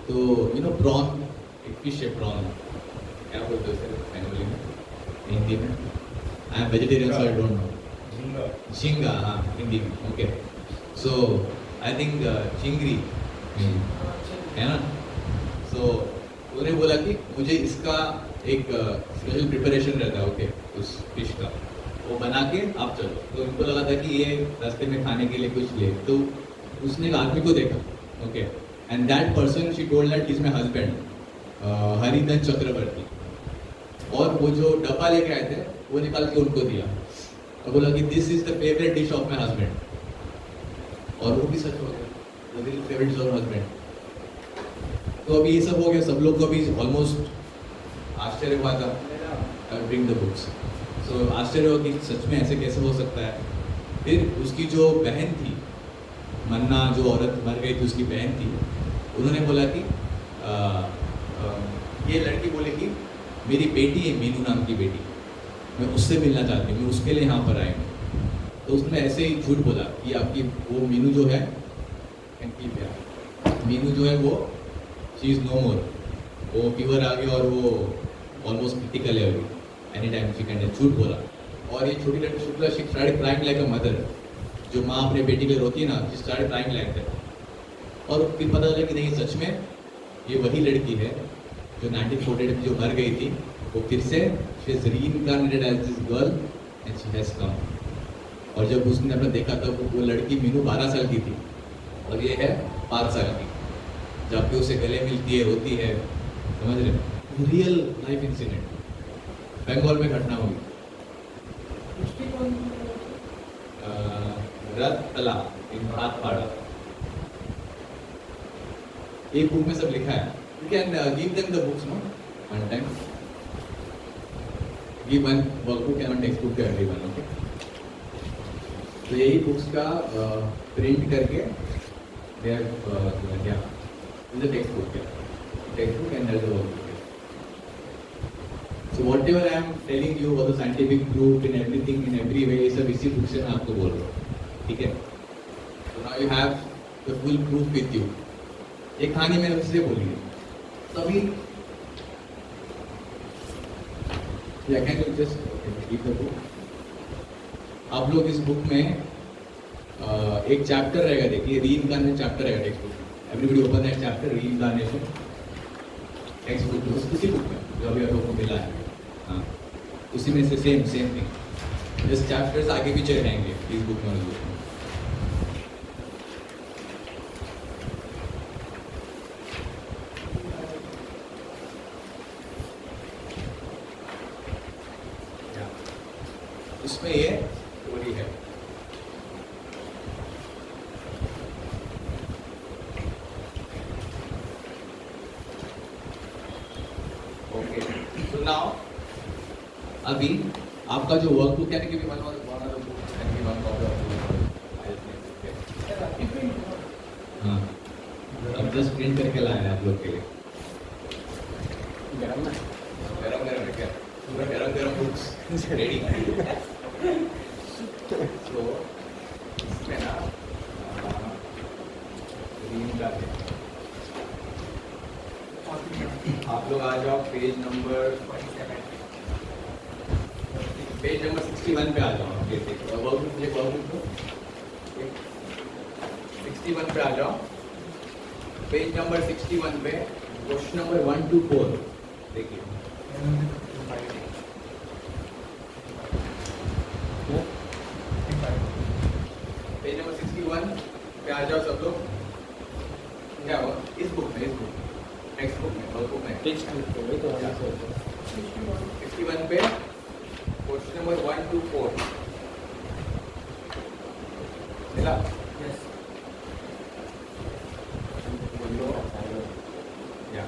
Speaker 2: तो यू नो प्रॉन, एक फिश है प्रॉन, क्या बोलते हैं बेंगोली में, हिंदी में, I am vegetarian so I don't know, झींगा, हाँ हिंदी में। ओके, सो आई थिंक चिंगरी है ना। सो उन्होंने बोला कि मुझे इसका एक स्पेशल प्रिपरेशन रहता है, ओके, उस फिश का, वो बना के आप चलो। तो उनको लगा था कि ये रास्ते में खाने के लिए कुछ ले, तो उसने एक आदमी को देखा, okay, and that person she told that is my husband Haridhan Chakraborty, और वो जो डब्बा लेके आए थे वो निकाल के उनको दिया और बोला कि this is the favourite dish of my husband, और वो भी सच हो गया, this is favourite dish of husband. तो अभी ये सब हो गया, सब लोग को अभी ऑलमोस्ट आश्चर्य हुआ था, ब्रिंग द बुक्स, सो आश्चर्य हुआ कि सच में ऐसे कैसे हो सकता है। फिर उसकी जो बहन थी, मन्ना जो औरत मर गई थी, उसकी बहन थी, उन्होंने बोला कि ये लड़की बोले कि मेरी बेटी है, मीनू नाम की बेटी, मैं उससे मिलना चाहती हूँ, मैं उसके लिए यहाँ पर आई हूँ। तो उसने ऐसे ही झूठ बोला कि आपकी वो मीनू जो है, मीनू जो है वो शी इज़ नो मोर, वो फीवर आ गया और वो ऑलमोस्ट क्रिटिकल है अभी, एनी टाइम शी कैन, झूठ बोला। और ये छोटी लड़की Shukla she started crying like a mother, जो माँ अपने बेटी के लिए रोती है ना, she started crying like that. और फिर पता चला कि नहीं, सच में ये वही लड़की है जो 1948 में जो मर गई थी, वो फिर से she is reincarnated as this girl and she has come. और जब उसने अपना देखा तब वो लड़की मीनू 12 साल की थी और ये है 5 साल की, जबकि उसे गले मिलती है, रोती है, समझ रहे, रियल लाइफ इंसिडेंट, बंगाल में घटना हुई। रतला इन हाथपाड़ा, एक बुक में सब लिखा है। You can give them the books, no? One time. Give one workbook and one textbook to everyone, okay? तो यही बुक्स का प्रिंट करके they have yeah, in the textbook, textbook and there's a workbook. So whatever I am telling you about the scientific proof in everything, in every way, ये सब इसी book से मैं आपको बोल रहा हूँ, ठीक है? So now you have the full proof with you. ये कहानी मैंने इसलिए बोली है, तभी आप लोग इस बुक में एक चैप्टर रहेगा, देखिए रीइंकार्नेशन चैप्टर रहेगा टेक्स्ट बुक में। Everybody open that chapter, reincarnation text book में, उसी बुक में जो अभी आप लोग को मिला है, हाँ उसी में से सेम थिंग, इस चैप्टर्स आगे पीछे रहेंगे इस बुक में। उसमें ये स्टोरी है। ओके, तो नाउ अभी आपका जो वर्कबुक यानी कि me one copy of the files name. हाँ, अब जस्ट प्रिंट करके लाए हैं आप लोग के लिए. गरम है क्या? पूरा गरम बुक्स रेडी. तो इसमें ना ग्रीन का है. आप लोग आ जाओ पेज नंबर 61 पे आ जाओ. वर्कबुक 61 पे आ जाओ. पेज नंबर 61 पे क्वेश्चन नंबर 1 to 4 देखिए. पेज नंबर 61 पे आ जाओ सब लोग. क्या हुआ इस बुक में, टेक्स्ट बुक में, वर्कबुक में टेक्स्ट बुक पे तो 61 पे क्वेश्चन नंबर 1 to 4 मिला.
Speaker 10: यस.
Speaker 2: या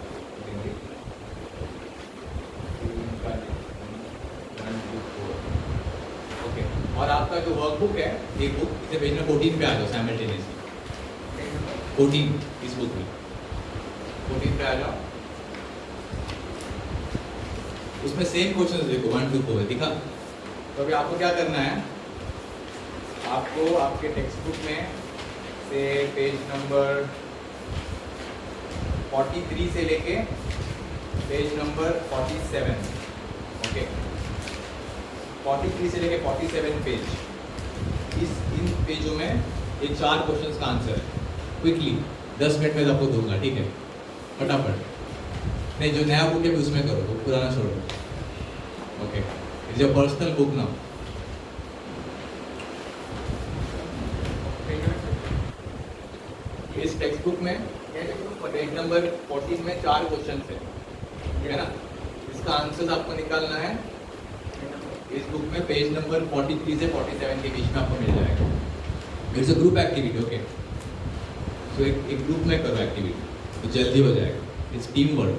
Speaker 2: ओके. और आपका जो वर्कबुक है एक बुक इसे पेज नंबर 14 पे आ जाओ साइमल्टेनियसली. 14 इस बुक में 14 पे आ जाओ. उसमें सेम क्वेश्चंस देखो 1 to 4 है दिखा. तो अभी आपको क्या करना है, आपको आपके टेक्स्ट बुक में से पेज नंबर 43 से लेके पेज नंबर 47 ओके 43 से लेके 47 पेज इन पेजों में ये 4 क्वेश्चंस का आंसर है. क्विकली 10 मिनट में आपको दूंगा. ठीक है फटाफट. नहीं जो नया बुक है उसमें करो, वो पुराना छोड़ो. Okay it's your personal book now. इस टेक्स्ट बुक में पेज नंबर 14 में 4 क्वेश्चन है. ठीक है ना. इसका आंसर आपको निकालना है. इस बुक में पेज नंबर 43 से 47 के बीच में आपको मिल जाएगा. It's a group activity. Okay so एक ग्रुप में करो एक्टिविटी तो जल्दी हो जाएगा. Its team work.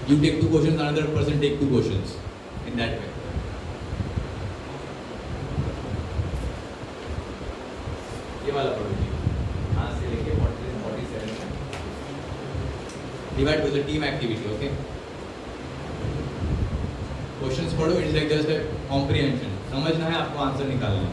Speaker 2: You take 2 questions, another person take 2 questions in that way. ये वाला पढ़ो जी. यहाँ से लेके 43 47 divide with the team activity. Okay questions पढ़ो. It's like just comprehension. समझना है आपको, आंसर निकालना है.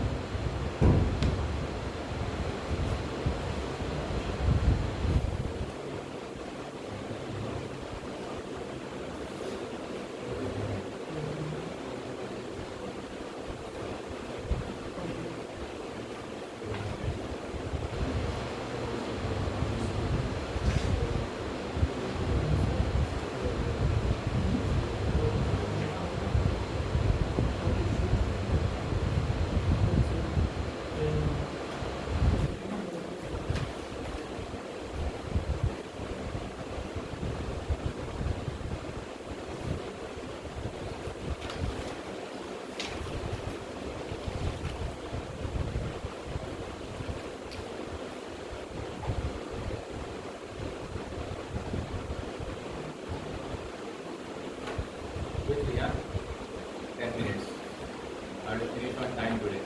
Speaker 2: Quickly, yeah? 10 minutes. I will finish on time today.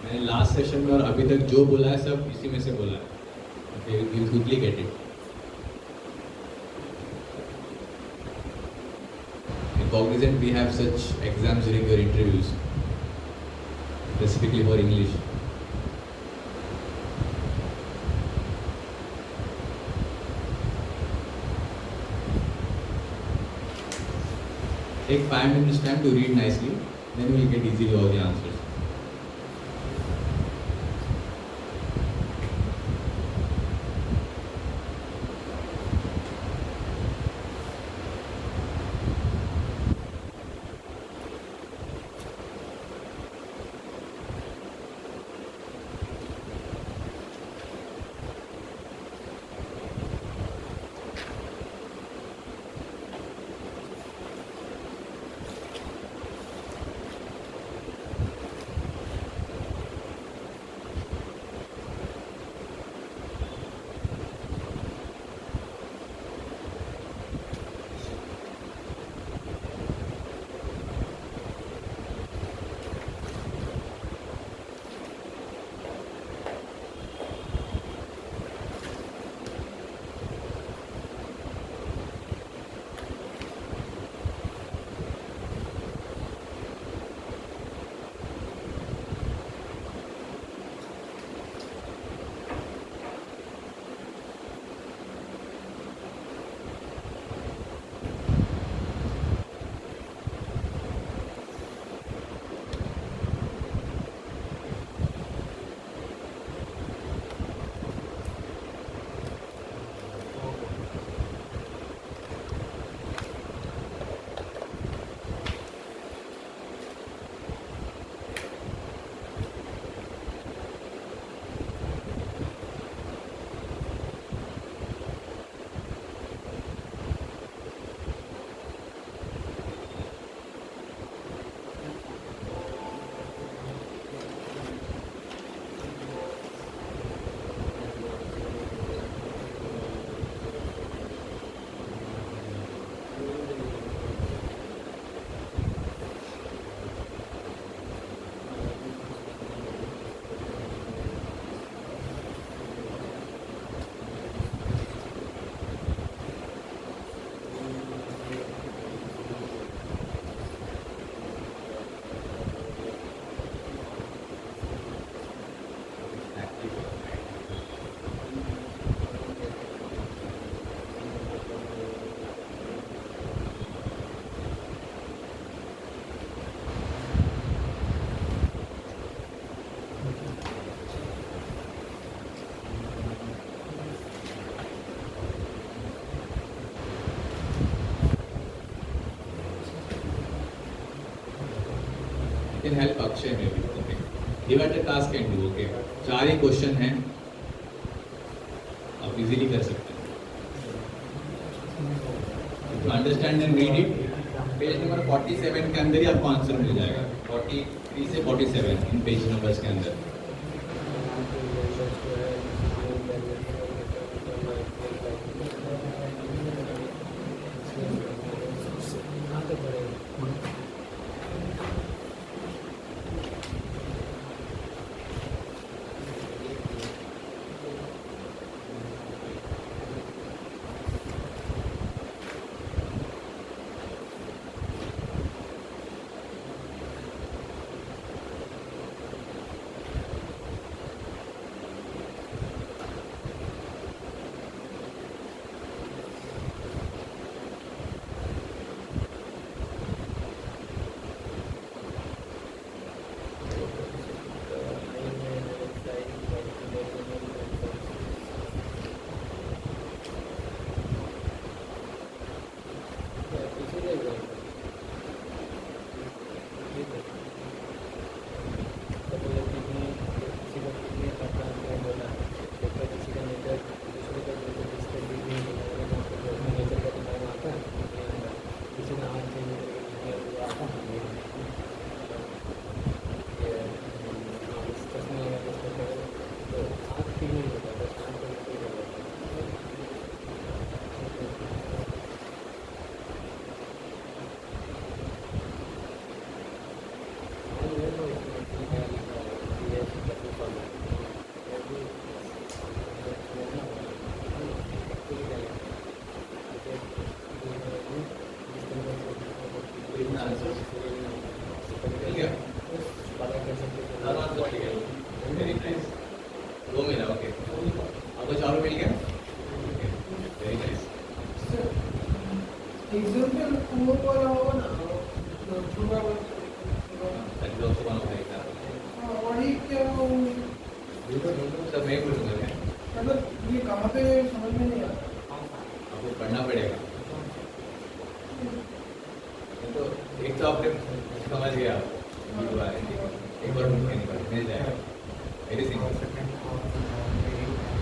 Speaker 2: मैंने लास्ट सेशन में और अभी तक जो बोला है सब इसी में से बोला है. Okay, you quickly get it. Cognizant, we have such exams during your interviews, specifically for English. Take 5 minutes time to read nicely, then you will get easily all the answers. Can help Akshay में भी. Okay, divided task can do. Okay, 4 ही question हैं, आप easily कर सकते हैं. To understand and read it, page number 47 के अंदर ही आपको आंसर मिल जाएगा. 43 से 47 इन पेज नंबर्स के अंदर.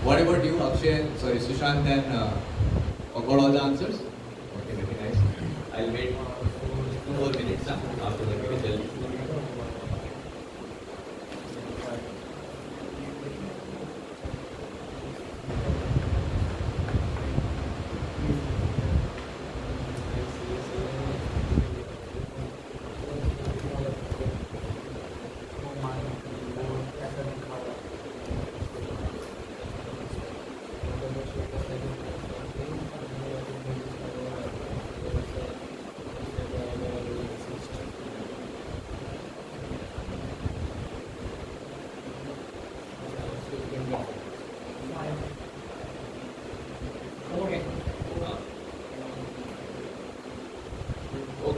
Speaker 2: What about you, Akshay? Sorry, Sushant and got all the answers? Okay, very nice. I'll wait 2 more minutes after that. We will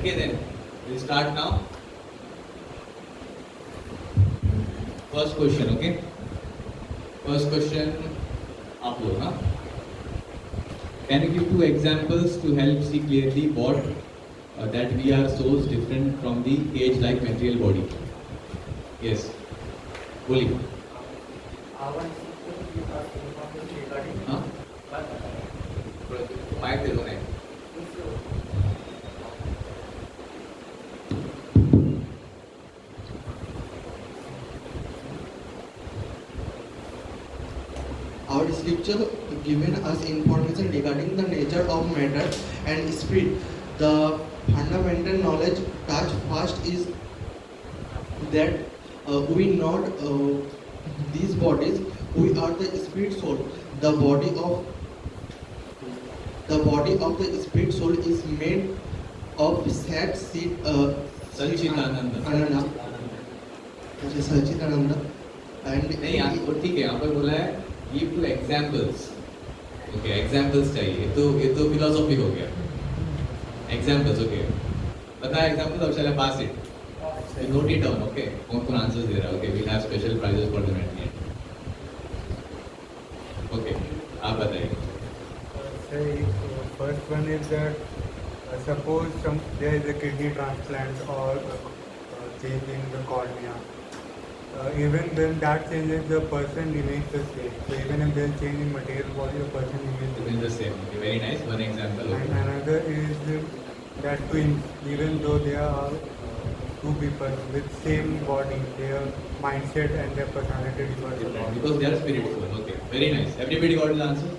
Speaker 2: Okay then, we'll start now. First question, okay? First question, आप लोग हाँ? Can you give 2 examples to help see clearly what that we are so different from the cage-like material body? Yes. बोलिए. हाँ? Mic दे दो नहीं.
Speaker 1: Our scripture given us information regarding the nature of matter and spirit. The fundamental knowledge touch first is that we not these bodies. We are the spirit soul. The body of the spirit soul is made of sad seed. Satchitananda. Satchitananda. And
Speaker 2: नहीं यहाँ पर ठीक है, यहाँ पर बोला है give 2 examples. Okay, examples चाहिए. ये तो philosophy हो गया. Examples, okay. बताया examples, अब चले pass it. Note it down, okay. कौन answers दे रहा है? Okay, we'll have special prizes for them at the end. Okay, आप बताइए.
Speaker 19: First one is that suppose there is a kidney transplant or changing the cornea. Even when that changes, the person remains the same. So even if there's change in material body, the person remains
Speaker 2: the same. Okay, very nice. One example.
Speaker 19: And another is that twins, even though they are two people with same body, their mindset and their personality differ a lot.
Speaker 2: Because they are spiritual. Okay, very nice. Everybody got his answer?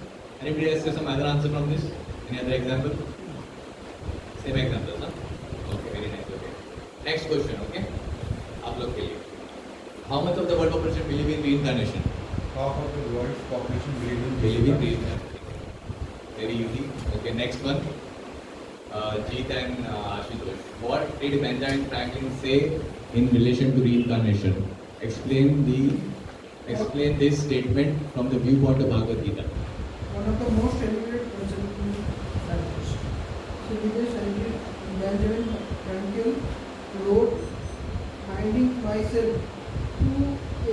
Speaker 2: Anybody else has some other answer from this? Any other example? Same example, huh? Okay, very nice. Okay. Next question, okay? आप लोग के लिए. How much of the world population believe in reincarnation?
Speaker 3: Half of the world's population believe in
Speaker 2: reincarnation. Very easy. Okay, next one. Jeet and Ashutosh. What did Benjamin Franklin say in relation to reincarnation? Explain this statement from the viewpoint of Bhagavad Gita.
Speaker 4: One of the most celebrated scientists, Benjamin Franklin, wrote, "Finding myself to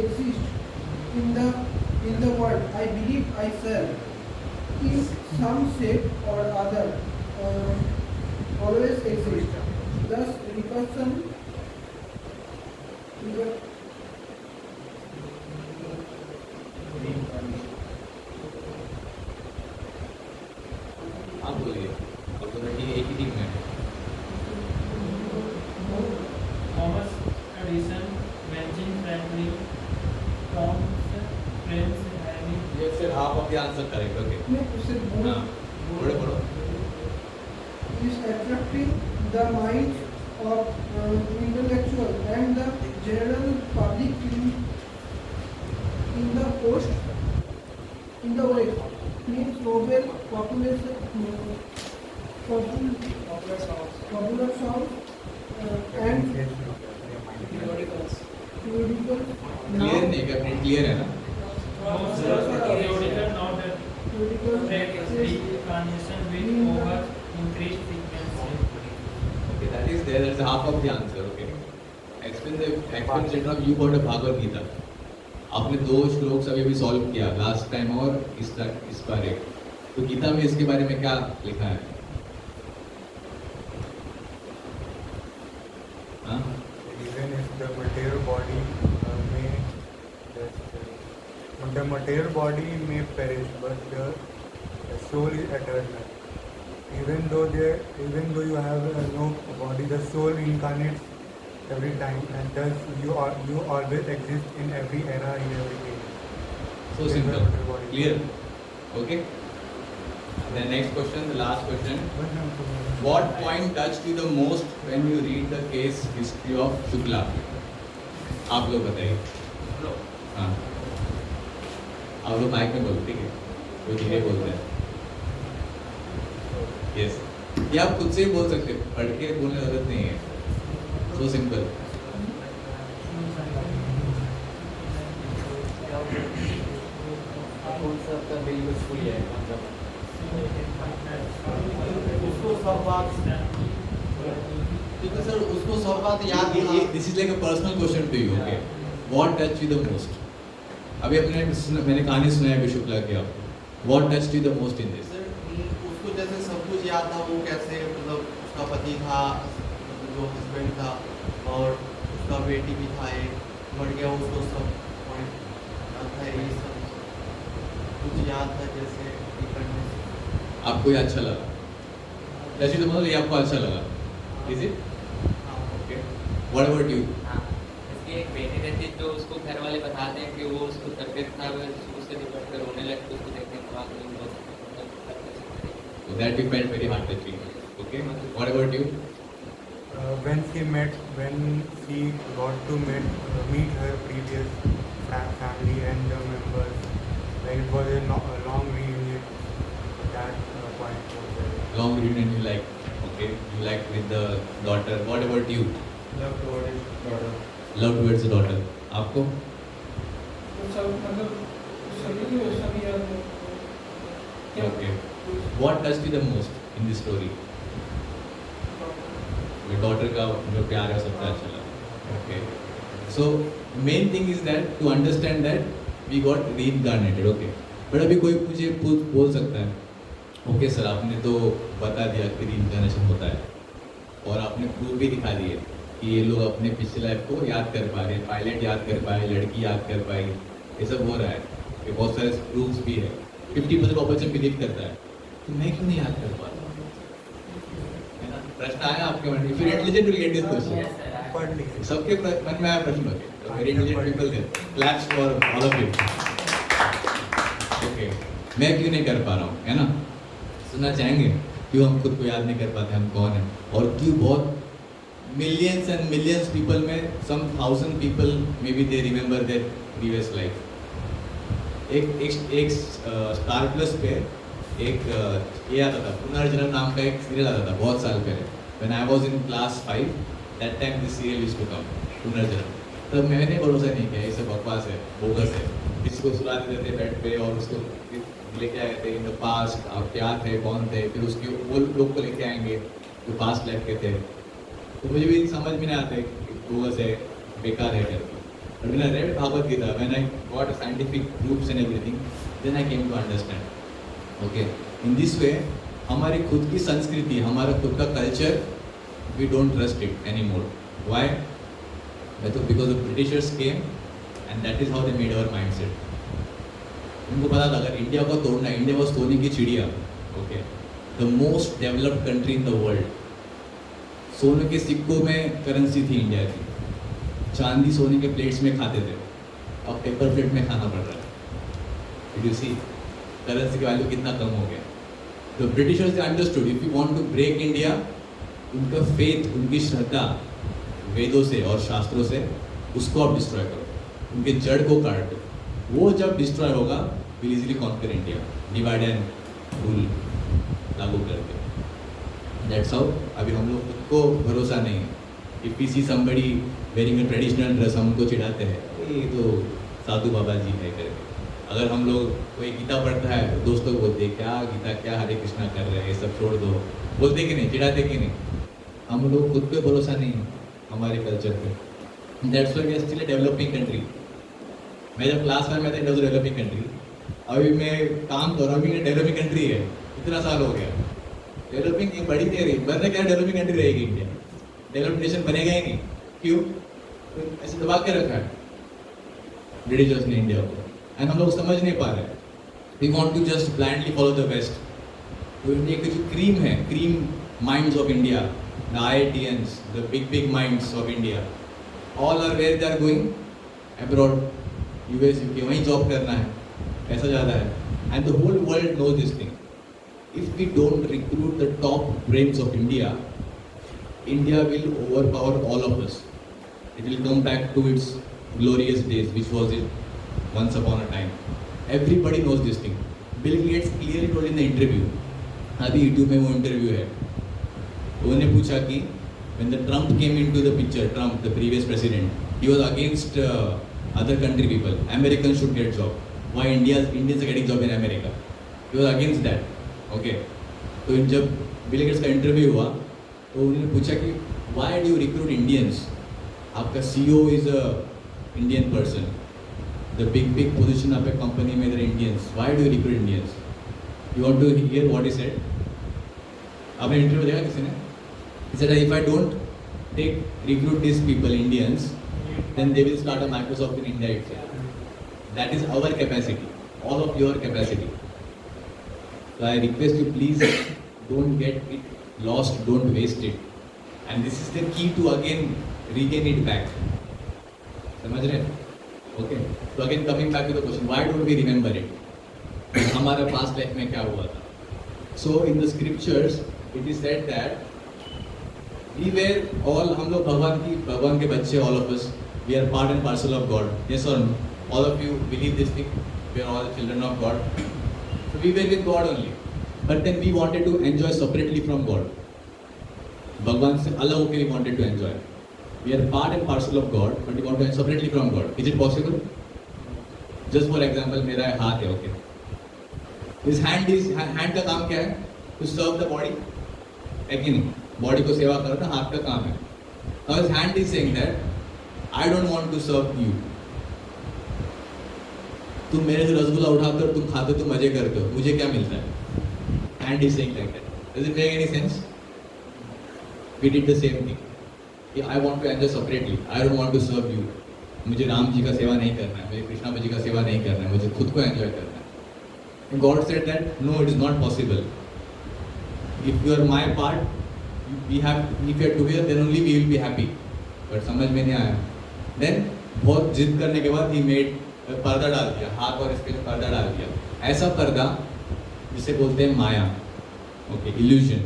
Speaker 4: exist in the world, I believe I shall, in some shape or other, always exist. Thus, recursion
Speaker 2: आप बोलिए. अब तो एक ही team में.
Speaker 20: Thomas Edison, Benjamin Franklin, Thomas Prince Harry.
Speaker 2: You said half of the answer correct. Okay. हाँ. बोलो.
Speaker 4: is attracting the mind of intellectual and the general public in the West. Means Nobel popular songs and theoretical.
Speaker 2: Clear नहीं क्या? अपने clear है ना?
Speaker 20: Theoretical now that reincarnation will over increased frequency.
Speaker 2: Okay, that is there. That's half of the answer. Okay. Explain the of viewpoint of Bhagavad Gita. आपने 2 श्लोक अभी भी solve किया लास्ट टाइम और इस बार एक. तो गीता में इसके बारे में क्या लिखा है? हाँ?
Speaker 19: Even if the material body may perish, but the soul is eternal. Even though you have no body, the soul incarnates every time, and thus you always exist in every era, in every age.
Speaker 2: So simple. Clear? Okay. And the next question, the last question. What point touched you the most when you read the case history of Shukla? आप लोग बताइए. हाँ. आप लोग mic में बोलो, ठीक है? वो धीरे बोलते हैं. Yes. ये आप खुद से ही बोल सकते हैं. पढ़ के बोलने की जरूरत नहीं है. So simple.
Speaker 10: कौन सा आपका बिल यूजफुल है?
Speaker 1: उसको सब बात ठीक है सर, उसको सब बात याद है.
Speaker 2: This is like a personal question to you. Okay. What touched you the most? अभी मैंने कहानी सुनाई है शुक्ला की आपको. What touched you the most in this?
Speaker 1: उसको जैसे सब कुछ याद था, वो कैसे मतलब उसका पति था, जो हस्बैंड था, और उसका बेटी भी था, एक मर गया, उसको सब पॉइंट याद था. ये सब कुछ याद था जैसे करने से.
Speaker 2: आपको ये अच्छा लगा? जैसे तो मतलब ये आपको अच्छा लगा? Is it? Okay. What about you?
Speaker 10: इसकी एक बेटी रहती है जो उसको घर वाले बताते हैं कि वो उसको तबीयत खराब है, उससे निपट कर रोने लगती है, उसको देखने के बाद
Speaker 2: So that you felt very heart touching. Okay. What about you?
Speaker 19: When she got to meet her previous family and the members, it was a long reunion. That point was there.
Speaker 2: Long reunion you like. Okay. You like with the daughter. What about you?
Speaker 3: Love towards daughter.
Speaker 2: Love towards the daughter. आपको? Okay. What touched you the most in this story? Your daughter का जो प्यार है सबसे अच्छा लगा. Okay. So main thing is that to understand that we got reincarnated. Okay. But अभी कोई मुझे बोल सकता है, ओके सर आपने तो बता दिया कि reincarnation होता है और आपने प्रूफ भी दिखा दिए, कि ये लोग अपने पिछले लाइफ को याद कर पा रहे हैं, पायलट याद कर पाए, लड़की याद कर पाई, ये सब हो रहा है। ये बहुत सारे प्रूफ्स भी है। 50% पॉपुलेशन बिलीव करता है, तो मैं क्यों नहीं याद कर पा रहा? है ना? प्रश्न आया आपके मन में? If you intelligent will get this question. सबके मन में आया प्रश्न होगा। Very intelligent people there, claps for all of you. Okay, मैं क्यों नहीं कर पा रहा हूँ, है ना? सुनना चाहेंगे क्यों हम खुद को याद नहीं कर पाते, हम कौन हैं, और क्यों बहुत मिलियंस एंड मिलियंस पीपल में, सम 1000 people may be they remember there previous life. एक स्टार प्लस पे एक ये आता था, पुनर्जन्म नाम का एक सीरियल आता था बहुत साल पहले। When I was in class 5, that time this serial used to come, पुनर्जन्म। तब मैंने भरोसा नहीं किया, ये सब बकवास है, बोगस है। किसी को सुला देते थे बेड पे और उसको लेके आए थे इन द पास्ट, आप क्या थे, कौन थे, फिर उसके वो लोग को लेके आएंगे जो पास्ट लाइफ के थे। तो मुझे भी समझ में नहीं आता कि बोगस है, बेकार है करके। But when I read Bhagavad Gita, when I got scientific proofs and everything, then I came to understand. Okay, in this way, हमारी खुद की संस्कृति, हमारा खुद का culture, we don't trust it anymore. Why? Because the Britishers came, and that is how they made our mindset. उनको पता था अगर इंडिया को तोड़ना, इंडिया को सोने की चिड़िया, okay, the most developed country in the world. सोने के सिक्कों में करेंसी थी इंडिया की, चांदी सोने के प्लेट्स में खाते थे, अब पेपर प्लेट में खाना पड़ रहा है। Did you see? करेंसी की वैल्यू कितना कम हो गया। तो ब्रिटिशर्स ने understood, if you want to break India, उनका फेथ, उनकी श्रद्धा वेदों से और शास्त्रों से, उसको आप डिस्ट्रॉय करो, उनके जड़ को काट दो। वो जब डिस्ट्रॉय होगा, will easily conquer India, divide and rule लागू करके। दैट्स हाउ अभी हम लोग खुद को भरोसा नहीं है। If we see somebody wearing a traditional dress, हम उनको चिढ़ाते हैं, ये तो साधु बाबा जी है करके। अगर हम लोग कोई गीता पढ़ता है तो दोस्तों को बोलते हैं क्या गीता, क्या हरे कृष्णा कर रहे हैं, ये सब छोड़ दो, बोलते कि नहीं, चिढ़ाते कि नहीं? हम लोग खुद पे भरोसा नहीं है हमारे कल्चर पे। That's why we are still a developing country. मैं जब क्लास में था, it was a developing country. अभी मैं काम कर रहा हूँ, अभी डेवलपिंग कंट्री है, इतना साल हो गया। डेवलपिंग बड़ी नहीं रही, बनने क्या डेवलपिंग कंट्री रहेगी इंडिया, डेवलप्ड नेशन बनेगा ही नहीं। क्यों? तो ऐसे दबा के रखा है ब्रिटिशर्स ने इंडिया को, एंड हम लोग समझ नहीं पा रहे। We want to just blindly follow the West. तो इंडिया की जो क्रीम है, cream minds of India, the IITians, the big minds of India, all are where they are going abroad, US UK, वहीं जॉब करना है, पैसा ज़्यादा है। And the whole world knows this thing. If we don't recruit the top brains of India, India will overpower all of us. It will come back to its glorious days, which was it once upon a time. Everybody knows this thing. Bill Gates clearly told in the interview, अभी YouTube में वो interview है, उन्होंने पूछा कि when the Trump came into the picture, Trump, the previous president, he was against other country people. Americans should get job. Why Indians are getting job in America? He was against that. Okay. तो जब Bill Gates का interview हुआ तो उन्होंने पूछा कि why do you recruit Indians? आपका CEO is a Indian person, the big position आप कंपनी में there Indians, why do you recruit Indians? You want to hear what he said? आपने इंटरव्यू देखा किसी ने? He said if I don't take recruit this people Indians, then they will start a Microsoft in India itself. That is our capacity, all of your capacity. So I request you, please don't get it lost, don't waste it, and this is the key to again regain it back. समझ रहे हैं? Okay. So again coming back to the question, why don't we remember it? हमारे past life में क्या हुआ था? So in the scriptures it is said that we were all, हम लोग भगवान के बच्चे, all of us, we are part and parcel of God. Yes or no? All of you believe this thing? We are all children of God. So we were with God only, but then we wanted to enjoy separately from God. भगवान से अलग होकर we wanted to enjoy. We are part and parcel of God, but we want to enjoy separately from God. Is it possible? Just for example, मेरा हाथ है, okay. This hand का काम क्या है? To serve the body. है कि नहीं? Body को सेवा करना हाथ का काम है. Now his hand is saying that I don't want to serve you. तुम मेरे से रसगुल्ला उठाते हो, तुम खाते हो, तुम मजे करते हो, मुझे क्या मिलता है? Hand is saying like that. Does it make any sense? We did the same thing. कि I want to enjoy separately, I don't want to serve you, मुझे राम जी का सेवा नहीं करना है, मुझे कृष्णा जी का सेवा नहीं करना है, मुझे खुद को एंजॉय करना है. God said that no, it is not possible. If you are my part, we have, if you are together then only we will be happy. But समझ में नहीं आया. देन बहुत जिद करने के बाद ही मेड पर्दा डाल दिया, हाथ और इसके पर्दा डाल दिया. ऐसा पर्दा जिसे बोलते हैं माया, ओके, इल्यूजन.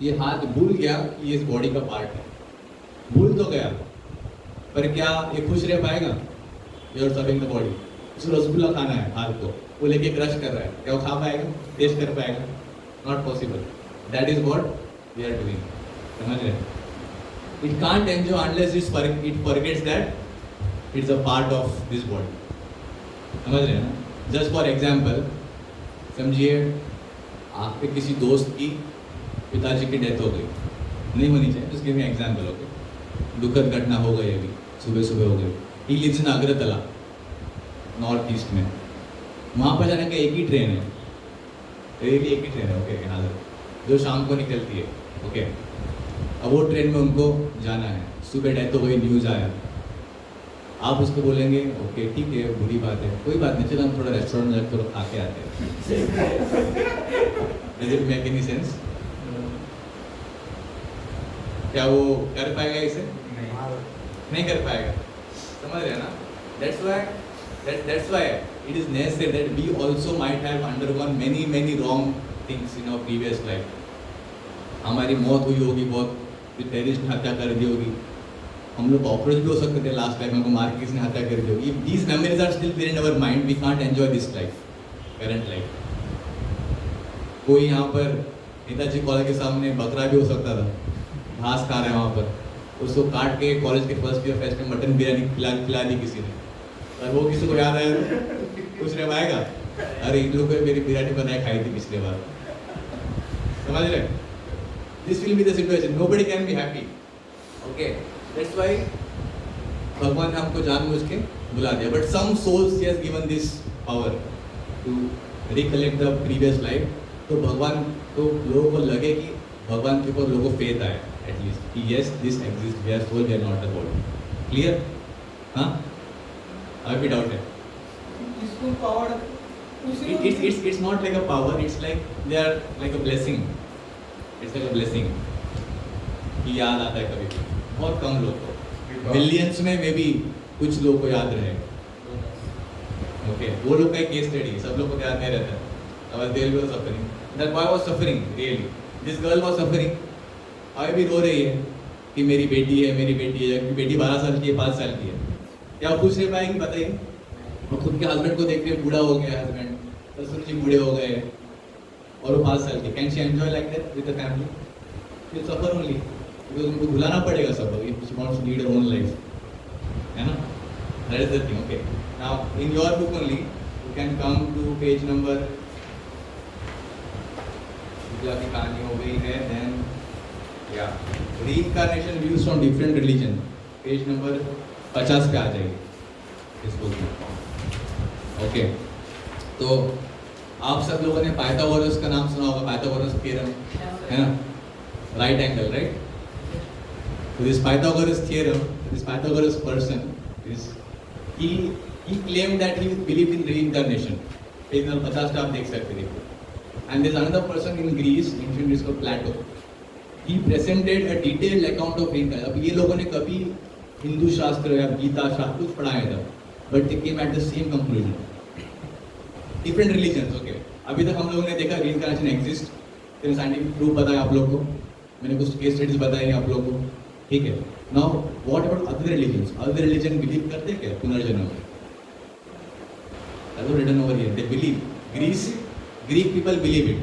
Speaker 2: ये हाथ भूल गया कि ये इस बॉडी का पार्ट है, भूल तो गया, पर क्या ये खुश रह पाएगा? You are serving the body. उसको रसगुल्ला खाना है, हाथ को वो लेके क्रश कर रहा है, क्या वो खा पाएगा, टेस्ट कर पाएगा? Not possible. That is what we are doing. समझ रहे? It can't enjoy unless it forgets that it's a part of this body. समझ रहे हैं ना? जस्ट फॉर एग्जाम्पल, समझिए आपके किसी दोस्त की पिताजी की डेथ हो गई, नहीं होनी चाहिए, just give me example. Okay, दुखद घटना हो गई, अभी सुबह सुबह हो गई. He lives in Agartala, north east में. वहाँ पर जाने का एक ही ट्रेन है, एक ही ट्रेन है, ओके, यहाँ जो शाम को निकलती है. ओके, अब वो ट्रेन में उनको जाना है. सुबह डेथ हो गई, न्यूज़ आया. आप उसको बोलेंगे ओके ठीक है, बुरी बात है, कोई बात नहीं, चलो हम थोड़ा रेस्टोरेंट में जाकर थोड़ा खा के आते हैं. Does it make any sense? क्या वो कर पाएगा इसे? नहीं कर पाएगा. समझ रहे हैं ना? That's why it is necessary that we also might have undergone many wrong things in our previous life. हमारी मौत हुई होगी, बहुत टेररिस्ट ने हत्या कर दी होगी, हम लोग ऑपरेट भी हो सकते थे लास्ट लाइफ में, मार के किसी ने हत्या कर दी होगी. If these memories are still there in our mind, we can't enjoy this life, current life. कोई यहाँ पर नेताजी कॉलेज के सामने बकरा भी हो सकता था, घास खा रहे हैं वहाँ पर, उसको काट के कॉलेज के फर्स्ट ईयर फेस्ट में मटन बिरयानी खिला दी किसी ने, और वो किसी को याद आया कुछ रह पाएगा? अरे इन लोगों ने मेरी बिरयानी बनाई खाई थी पिछले बार. समझ रहे? This will be the situation. Nobody can be happy. Okay, that's why भगवान ने हमको जानबूझ के बुला दिया. But some souls he has given this power to recollect the previous life. तो भगवान तो लोगों को लगे कि भगवान के ऊपर लोगों को फेथ आए एटलीस्ट कि yes this exist, we are soul, we are not the body. Clear? हाँ, अभी डाउट है?
Speaker 4: इसको power
Speaker 2: It's not like a power, it's like they are like a blessing. It's like a blessing. कि याद आता है कभी, बहुत कम लोग को, मिलियंस में मे बी कुछ लोग को याद रहे. ओके, वो लोग का एक केस स्टडी, सब लोग को याद नहीं रहता. Our girl was suffering. That boy was suffering really. This girl was suffering. अभी भी रो रही है कि मेरी बेटी है, मेरी बेटी है, कि बेटी 12 साल की है, 5 साल की है. क्या खुश रह पाएंगी? बताइए. और खुद के हस्बैंड को देख के बूढ़ा हो गया हस्बैंड, ससुर जी बूढ़े हो गए और वो 5 साल के. Can she enjoy like that with the family? Will suffer only, because उनको भुलाना पड़ेगा सब लोग if she wants to lead her own life, है ना? That is the thing. Okay, now in your book only you can come to page number, की कहानी हो गई है. देन या reincarnation views from different religion, page number 50 पे आ जाएगी इस बुक में. ओके, तो आप सब लोगों ने पाइथागोरस का नाम सुना होगा, पाइथागोरस थ्योरम, है ना? Right angle, right? तो this Pythagoras theorem, this Pythagoras person is he claimed that he believed in reincarnation. Page number 50 पे आप देख सकते हैं. And there's another person in Greece, ancient Greece, called Plato. He presented a detailed account of reincarnation. अब ये लोगों ने कभी हिंदू शास्त्र या गीता शास्त्र कुछ पढ़ाया था, but they came at the same conclusion. Different religions, okay. अभी तक हम लोगों ने देखा reincarnation exist, फिर साइंटिफिक प्रूफ बताया आप लोग को, मैंने कुछ केस स्टडीज बताए आप लोग को, ठीक है. Now what about other religions? Other religion believe करते क्या पुनर्जन्म में? That's written over here. They believe. Greek people believe it.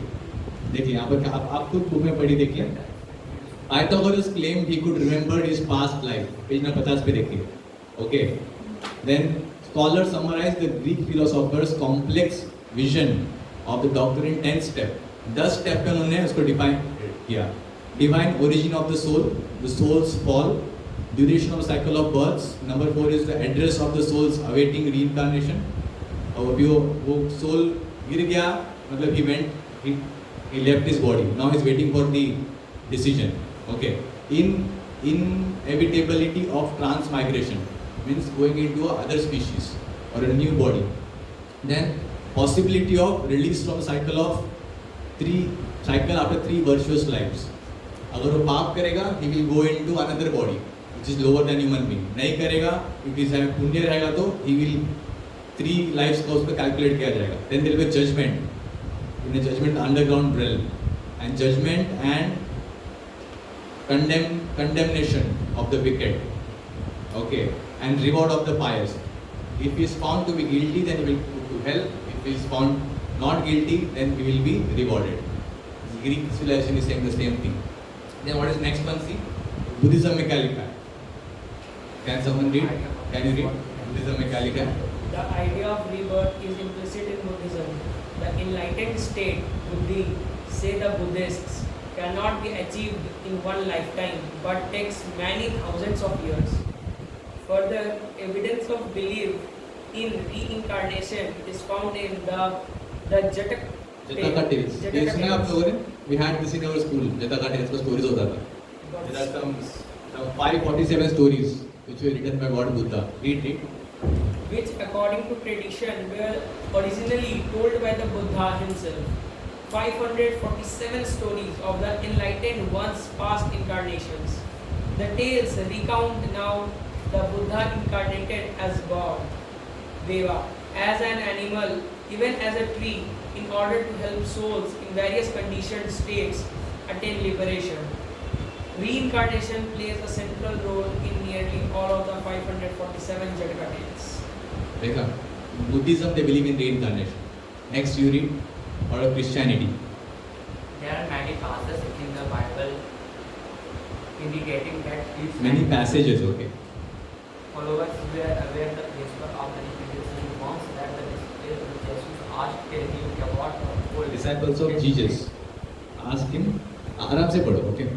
Speaker 2: देखिए यहाँ पर आप खुद बुक में पढ़ी देखिए. Pythagoras claimed he could remember his past life. Page number 50 पे देखिए. Okay. Then scholars summarize the Greek philosophers' complex vision of the doctrine in 10 steps. 10 step पे उन्होंने उसको डिफाइन किया. Divine origin of the soul, the soul's fall, duration of cycle of births. Number 4 is the address of the souls awaiting reincarnation. और अभी वो soul गिर गया, मतलब he left his body. Now he's waiting for the decision. Okay. In inevitability of transmigration, means going into a other species or a new body. Then possibility of release from cycle after 3 virtuous lives. अगर वो पाप करेगा, he will go into another body which is lower than human being. नहीं करेगा, if he है पुण्य रहेगा तो he will 3 lives का उसका calculate किया जाएगा. Then there will be judgment. In a judgment underground realm, and judgment and condemnation of the wicked. Okay, and reward of the pious. If he is found to be guilty, then he will go to hell. If he is found not guilty, then he will be rewarded. The Greek civilization is saying the same thing. Then what is next one? See, Buddhism में क्या लिखा है? Can someone read? Can you read? Buddhism में क्या लिखा है?
Speaker 20: The idea of rebirth is implicit in Buddhism. The enlightened state, Buddhi, say the Buddhists, cannot be achieved in one lifetime, but takes many thousands of years. Further, evidence of belief in reincarnation is found in the Jataka tales.
Speaker 2: ये सुना आप लोगों ने? We had this in our school. Jataka tales का stories होता था. There are some 547 stories which were written by Lord Buddha. Read.
Speaker 20: Which according to tradition were originally told by the Buddha himself. 547 stories of the enlightened one's past incarnations. The tales recount now the Buddha incarnated as God, Deva, as an animal, even as a tree, in order to help souls in various conditioned states attain liberation. Reincarnation plays a central role in nearly all of the 547 Jataka tales.
Speaker 2: देखा, Buddhism they believe in reincarnation. Next you read, or Christianity.
Speaker 10: There are many passages in the Bible indicating that these
Speaker 2: Many passages, okay.
Speaker 10: followers were aware the principle of the reputation once that the disciple Jesus asked him about the whole
Speaker 2: Disciples of Jesus. Ask him. आराम से पढ़ो, okay.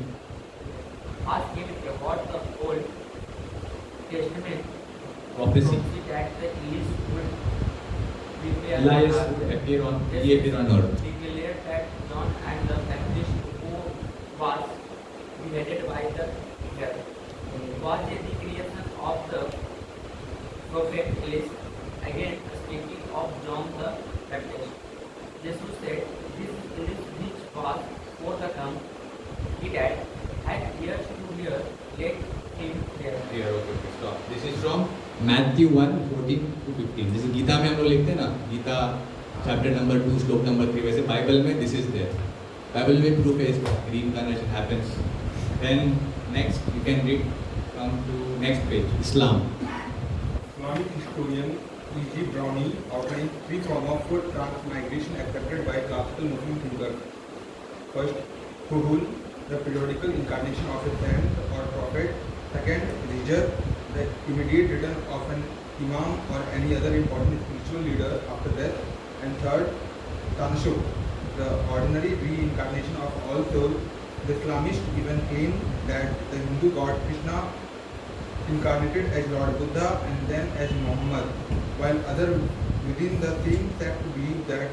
Speaker 10: asked him about the Old Testament
Speaker 2: Prophecy.
Speaker 10: that the Elias would prepare
Speaker 2: Elias would appear on earth.
Speaker 10: declared that John and the Baptist who was beheaded by the devil was a recreation of the prophet Elias. Again, speaking of John the Baptist, Jesus said, "This Elias which was for the come, he died, had ears to hear, let him hear."
Speaker 2: Here, okay, stop. This is from Matthew 1:14-15. जैसे गीता में हम लोग लिखते हैं ना, Gita chapter number 2 श्लोक number 3, वैसे Bible में दिस इज देयर. बाइबल में प्रूफ है इसका, reincarnation happens. Then next you can read, come to next page, Islam.
Speaker 3: Islamic historian E.G. Brownie outlined 3 forms of transmigration accepted by classical Muslim thinkers. First, Huhul, the periodical incarnation of a saint or prophet. Second, Hijr, the immediate return of an imam or any other important spiritual leader after death. And third, Tanshuk, the ordinary reincarnation of all souls. The Islamists even claim that the Hindu god Krishna incarnated as Lord Buddha and then as Muhammad, while others within the same sect believe that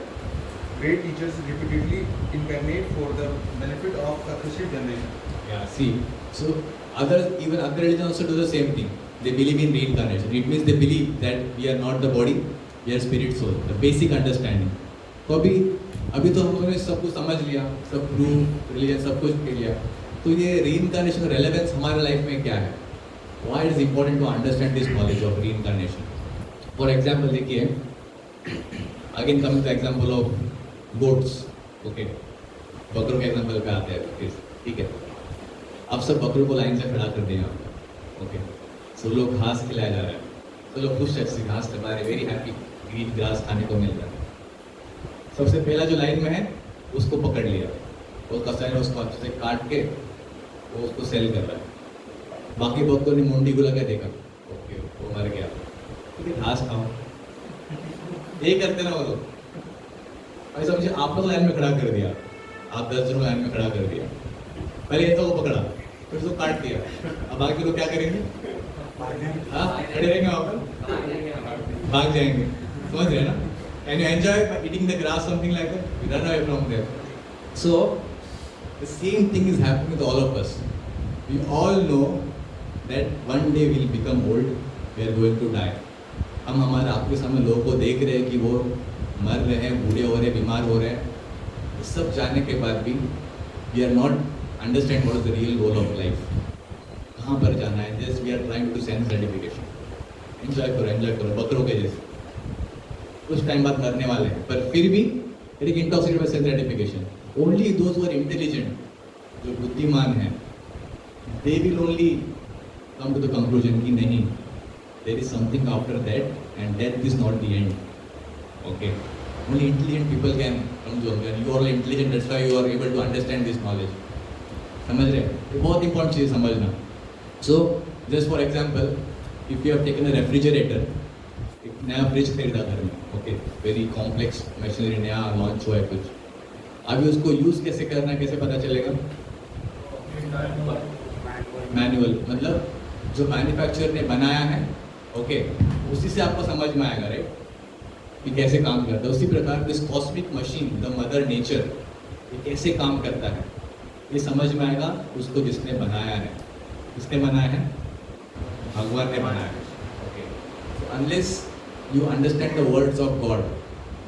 Speaker 3: great teachers repeatedly incarnate for the benefit of successive generations.
Speaker 2: Yeah, see, so other religions also do the same thing. They believe in reincarnation. It means they believe that we are not the body, we are spirit soul. The basic understanding. तो अभी तो हम लोगों ने सब कुछ समझ लिया, सब प्रूफ, रिलीजन सब कुछ कर लिया. तो ये reincarnation relevance हमारे लाइफ में क्या है? Why it is important to understand this knowledge of reincarnation? For example, देखिए, again coming to example of goats, okay? बकरों के example पे आते हैं, ठीक है? अब सब बकरों को लाइन से खड़ा कर दिया, okay? सब लोग घास खिलाया जा रहा है, सब लोग खुश अच्छी घास खा रहे हैं, वेरी हैप्पी, ग्रीन ग्रास खाने को मिल रहा है. सबसे पहला जो लाइन में है उसको पकड़ लिया, वो कसाई ने उसको अच्छे से काट के वो उसको सेल कर रहा है. बाकी बकरों ने मुंडी को लगा देखा, ओके वो मर गया, ठीक है घास खाओ. यही करते ना वो लोग. भाई समझिए आपको लाइन में खड़ा कर दिया, आप 10 जनों लाइन में खड़ा कर दिया, पहले ये तो वो पकड़ा, फिर उसको काट दिया, अब बाकी लोग क्या करेंगे? हाँ खड़े रहेंगे वहाँ पर, भाग जाएंगे. समझ रहे ना? And you enjoy by eating the grass, something like that. You run away from there. So the same thing is happening with all of us. We all know that one day we'll become old, we are going to die. हम हमारे आपके सामने लोगों को देख रहे हैं कि वो मर रहे हैं, बूढ़े हो रहे हैं, बीमार हो रहे हैं. ये सब जानने के बाद भी we are not understand what is the real goal of life. कहाँ पर जाना है? Just we are trying to do sense gratification. Enjoy करो, बकरों के जैसे. कुछ टाइम बाद मरने वाले हैं, पर फिर भी it is intoxicated by sense gratification. Only those who are intelligent, जो बुद्धिमान हैं, they will only come to the conclusion कि नहीं, there is something after that and death is not the end. Okay. Only intelligent people can come to conclusion. You are all intelligent, that's why you are able to understand this knowledge. समझ रहे हैं? ये बहुत important चीज़ समझना. So, just for example, if you have taken a refrigerator, एक नया fridge खरीदा घर में, okay, very complex machinery नया लॉन्च हुआ है कुछ. अभी उसको यूज़ कैसे करना है, कैसे पता चलेगा? मैनुअल, मतलब जो मैन्युफैक्चरर ने बनाया है, ओके, उसी से आपको समझ में आएगा, राइट, कि कैसे काम करता है. उसी प्रकार this cosmic machine, the mother nature, ये कैसे काम करता है, ये समझ में आएगा उसको जिसने बनाया है. किसने बनाया है? भगवान ने बनाया है. Okay, so unless you understand the words of God,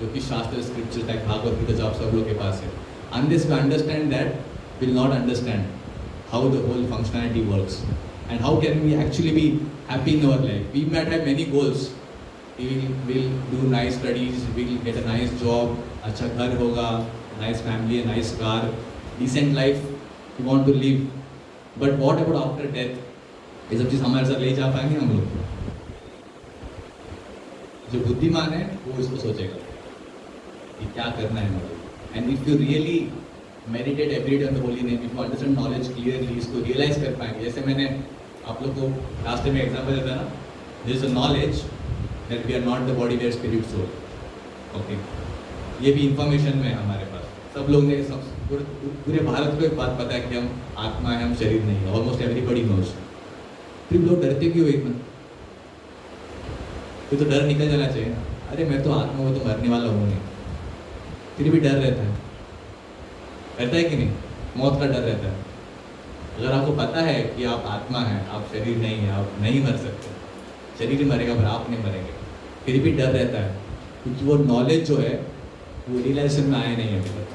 Speaker 2: जो कि शास्त्र स्क्रिप्चर्स लाइक भागवत गीता जो आप सब लोग के पास है, unless we understand that, will not understand how the whole functionality works and how can we actually be happy in our life. We might have many goals. We will do nice studies, we will get a nice job, अच्छा घर होगा, nice family, a nice car, decent life we want to live. But what about after death? ये सब चीज़ हमारे साथ ले जा पाएंगे हम लोग? जो बुद्धिमान है वो इसको सोचेगा कि क्या करना है मतलब. And if you really meditate every day on the holy name, if you understand knowledge clearly, इसको realize कर पाएंगे. जैसे मैंने आप लोग को लास्ट में एग्जाम्पल देता ना, there is a knowledge that we are not the body, we are spirit soul. Okay, ये भी इंफॉर्मेशन में है हमारे पास. सब लोग ने पूरे भारत को एक बात पता है कि हम आत्मा है, हम शरीर नहीं है. Almost everybody knows. फिर लोग डरते क्यों इतना? फिर तो डर निकल जाना चाहिए. अरे मैं तो आत्मा हूँ, तो मरने वाला हूँ नहीं. फिर भी डर रहता है. रहता है कि नहीं? मौत का डर रहता है. अगर आपको पता है कि आप आत्मा हैं, आप शरीर नहीं है, आप नहीं मर सकते, शरीर ही मरेगा पर आप नहीं मरेंगे, फिर भी डर रहता है क्योंकि वो नॉलेज जो है वो रियलाइजेशन में आया नहीं है अभी तक.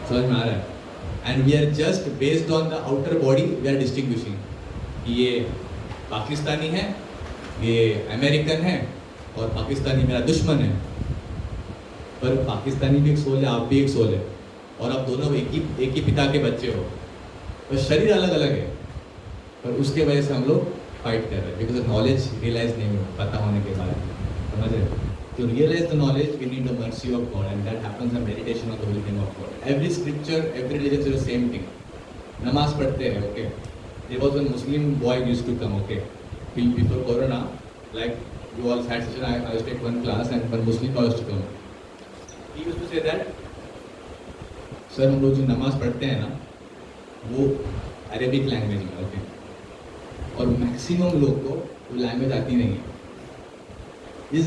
Speaker 2: समझ में आ रहा है? And we are just based on the outer body we are distinguishing कि ये पाकिस्तानी है, ये अमेरिकन है और पाकिस्तानी मेरा दुश्मन है. पर पाकिस्तानी भी एक सोल है, आप भी एक सोल है और आप दोनों एक ही पिता के बच्चे हो. तो शरीर अलग अलग है पर उसके वजह से हम लोग फाइट कर रहे हैं बिकॉज नॉलेज रियलाइज नहीं हो पता होने के बाद. समझ रहे? तो realise the knowledge we need the mercy of God and that happens in meditation of the holy name of God. Every scripture, every religion is the same thing. नमाज पढ़ते हैं, okay. There was one Muslim boy used to come, okay, before corona, like you all had such an, I was take one class and one Muslim boy used to come. He used to say that, sir हम लोग जो नमाज पढ़ते हैं ना वो Arabic language में, okay, और मैक्सिमम लोग को वो लैंग्वेज आती नहीं है.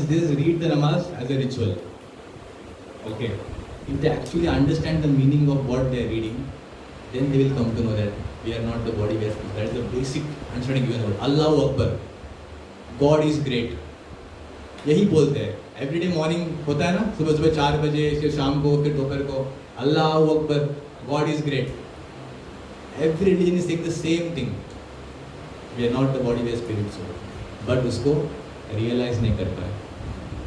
Speaker 2: दिस रीड द नमाज as a ritual, okay. If they actually understand the meaning of what they are reading, then they will come to know that we are not the body, that is the basic understanding given about अल्लाहू अकबर, God is great. यही बोलते हैं everyday. Morning होता है ना, सुबह सुबह 4 बजे, फिर शाम को, फिर दोपहर को, अल्लाहू अकबर, God is great. Every religion is saying the same thing. We are not the body, we are spirit soul. But उसको realize नहीं कर पाए.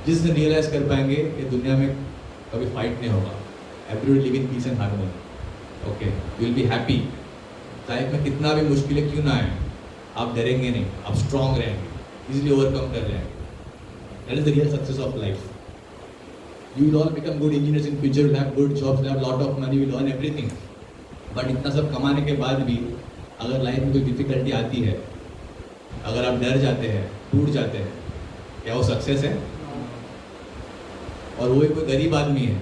Speaker 2: जिस दिन realize कर पाएंगे ये दुनिया में कभी fight नहीं होगा. Everybody live in peace and harmony. Okay, you will be happy. Life में कितना भी मुश्किलें क्यों ना आए, आप डरेंगे नहीं, आप strong रहेंगे, easily overcome कर रहे हैं. That is the real success of life. You will all become good engineers in future. Will have good jobs. Will have lot of money. Will earn everything. But इतना सब कमाने के बाद भी अगर लाइफ में कोई डिफ़िकल्टी आती है, अगर आप डर जाते हैं, टूट जाते हैं, क्या वो सक्सेस है? और वो एक कोई गरीब आदमी है,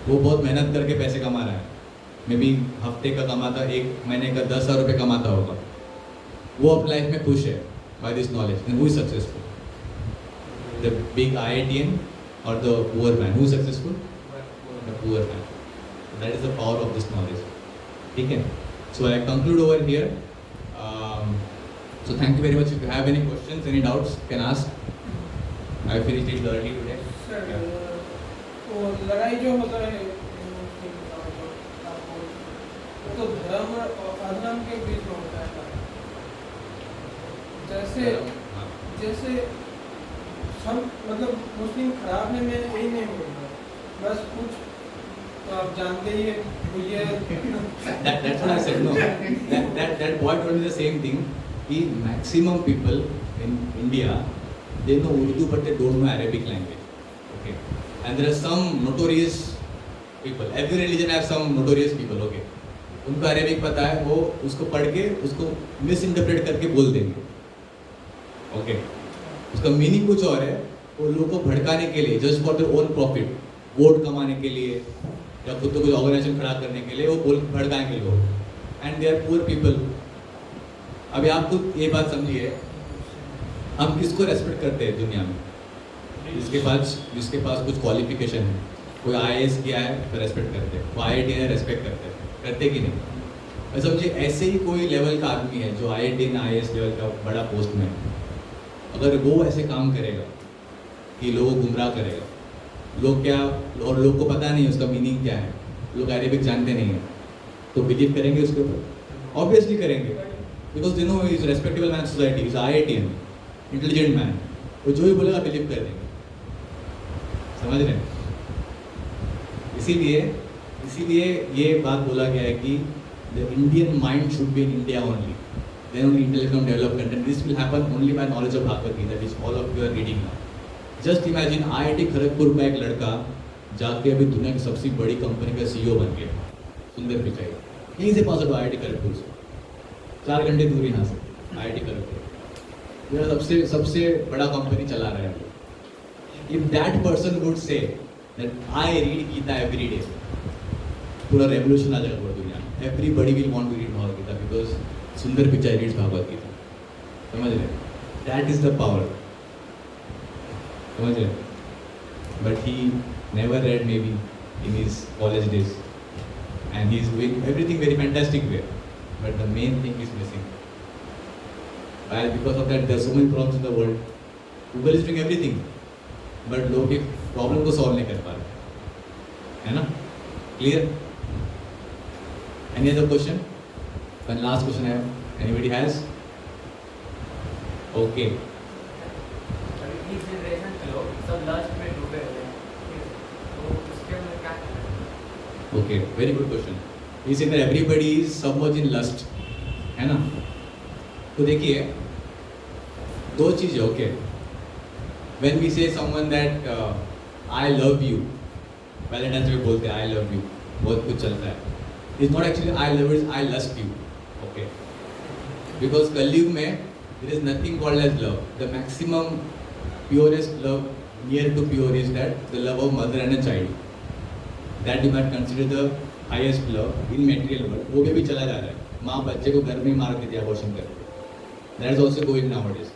Speaker 2: वो बहुत मेहनत करके पैसे कमा रहा है, मे बी हफ्ते का कमाता, 1 महीने का 10,000 रुपये कमाता होगा, वो अपनी लाइफ में खुश है by this knowledge, who is successful? The big IITian or the poor man, who is successful? The poor man. That is the power of this knowledge. ठीक है? So I conclude over here. So thank you very much. If you have any questions, any doubts, you can ask. I finished it early today.
Speaker 4: Sir
Speaker 2: Yeah.
Speaker 4: वो लड़ाई जो होता है वो तो धर्म और अधर्म के बीच में होता है जैसे जैसे सब मतलब मुस्लिम खराब है मैं यही नहीं बोल रहा बस कुछ तो आप जानते ही हैं मुझे
Speaker 2: That's what I said. No, that boy told me the same thing. He maximum people in India, they know Urdu but they don't know Arabic language. Okay, and there are some notorious people. Every religion has some notorious people. Okay, उनको Arabic पता है, वो उसको पढ़ के उसको miss interpret करके बोल देंगे. ओके, उसका मीनिंग कुछ और है. वो लोगों को भड़काने के लिए, just for their own profit, vote कमाने के लिए या खुद को कोई ऑर्गेनाइजेशन खड़ा करने के लिए वो बोल भड़काएंगे लोग. And they are poor people. अभी आप खुद ये बात समझिए, हम किसको रेस्पेक्ट करते हैं दुनिया में? जिसके पास कुछ क्वालिफिकेशन है. कोई IAS किया है तो रेस्पेक्ट करते हैं, कोई IIT है रेस्पेक्ट करते कि नहीं? मैं समझिए ऐसे ही कोई लेवल का आदमी है जो IIT ना IAS लेवल का बड़ा पोस्ट में है, अगर वो ऐसे काम करेगा कि लोगों को गुमराह करेगा, लोग क्या, और लोग को पता नहीं उसका मीनिंग क्या है, लोग अरेबिक जानते नहीं हैं, तो बिलीव करेंगे उसके ऊपर? ऑब्वियसली करेंगे, because they know is respectable man society, is IITian, intelligent man, वो जो भी बोलेगा बिलीव कर देंगे. समझ रहे हैं? इसीलिए ये बात बोला गया है कि the Indian mind should be in India only, then only intellect develop content. This will happen only by knowledge of Bhagavat Gita, which all of you are reading now. Just imagine IIT Kharagpur का एक लड़का जाके अभी दुनिया की सबसे बड़ी कंपनी का CEO बन गया, सुंदर पिचाई, यहीं से पास हुआ IIT खड़गपुर से, 4 घंटे दूर यहाँ से IIT खड़गपुर, यह सबसे बड़ा कंपनी चला रहा है. If that person would say that I read Gita every day, पूरा रेवोल्यूशन आ जाएगा पूरी दुनिया में. Everybody will want to read Bhagavad Gita because सुंदर पिचाई reads Bhagavad Gita. समझ रहे? That is the power. समझ रहे? But he never read maybe in his college days, and he is doing everything very fantastic way. But the main thing is missing. While because of that, there are so many problems in the world. Google is doing everything, but लोग एक problem को solve नहीं कर पा रहे, है ना? Clear? Any other question? One last question I have. Anybody has? Okay.
Speaker 10: इस जनरेशन के लोग सब लस्ट में डूबे हुए हैं, तो उसके में क्या करना?
Speaker 2: Okay, very good question. He said that everybody is submerged in lust, है ना? तो देखिए, दो चीज़ें. Okay, when we say someone that I love you, Valentine's Day बोलते हैं I love you, बहुत कुछ चलता है. It's not actually I love you, it's I lust you. Okay, because कलयुग में there is nothing called as love. The maximum purest love, near to pure, is that the love of mother and a child. That you might consider the highest love in material world. वो भी चला जा रहा है. माँ बच्चे को घर में मार देती है abortion करके. That is also going nowadays.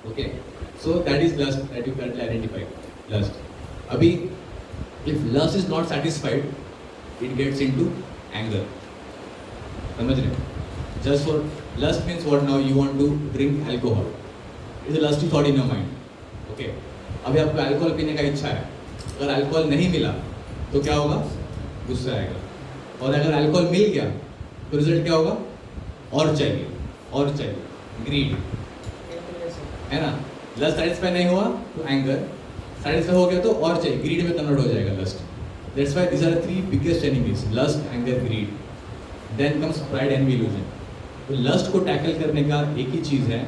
Speaker 2: Okay, so that is lust that you currently identify. Lust. अभी if lust is not satisfied, it gets into anger. समझ रहे? Just for lust means what? Now you want to drink alcohol. It's a lusty thought in your mind. Okay. अभी आपको alcohol पीने का इच्छा है, अगर अल्कोहल नहीं मिला तो क्या होगा? गुस्सा आएगा. और अगर अल्कोहल मिल गया तो रिजल्ट क्या होगा? और चाहिए. ग्रीड, है ना? लस्ट सेटिस्फाई नहीं हुआ तो एंगर, सेटिस्फाई हो गया तो और चाहिए, ग्रीड में कन्वर्ट हो जाएगा lust. That's why these are the 3 biggest enemies: lust, anger, greed. Then comes pride, envy, illusion. तो लस्ट को टैकल करने का एक ही चीज़ है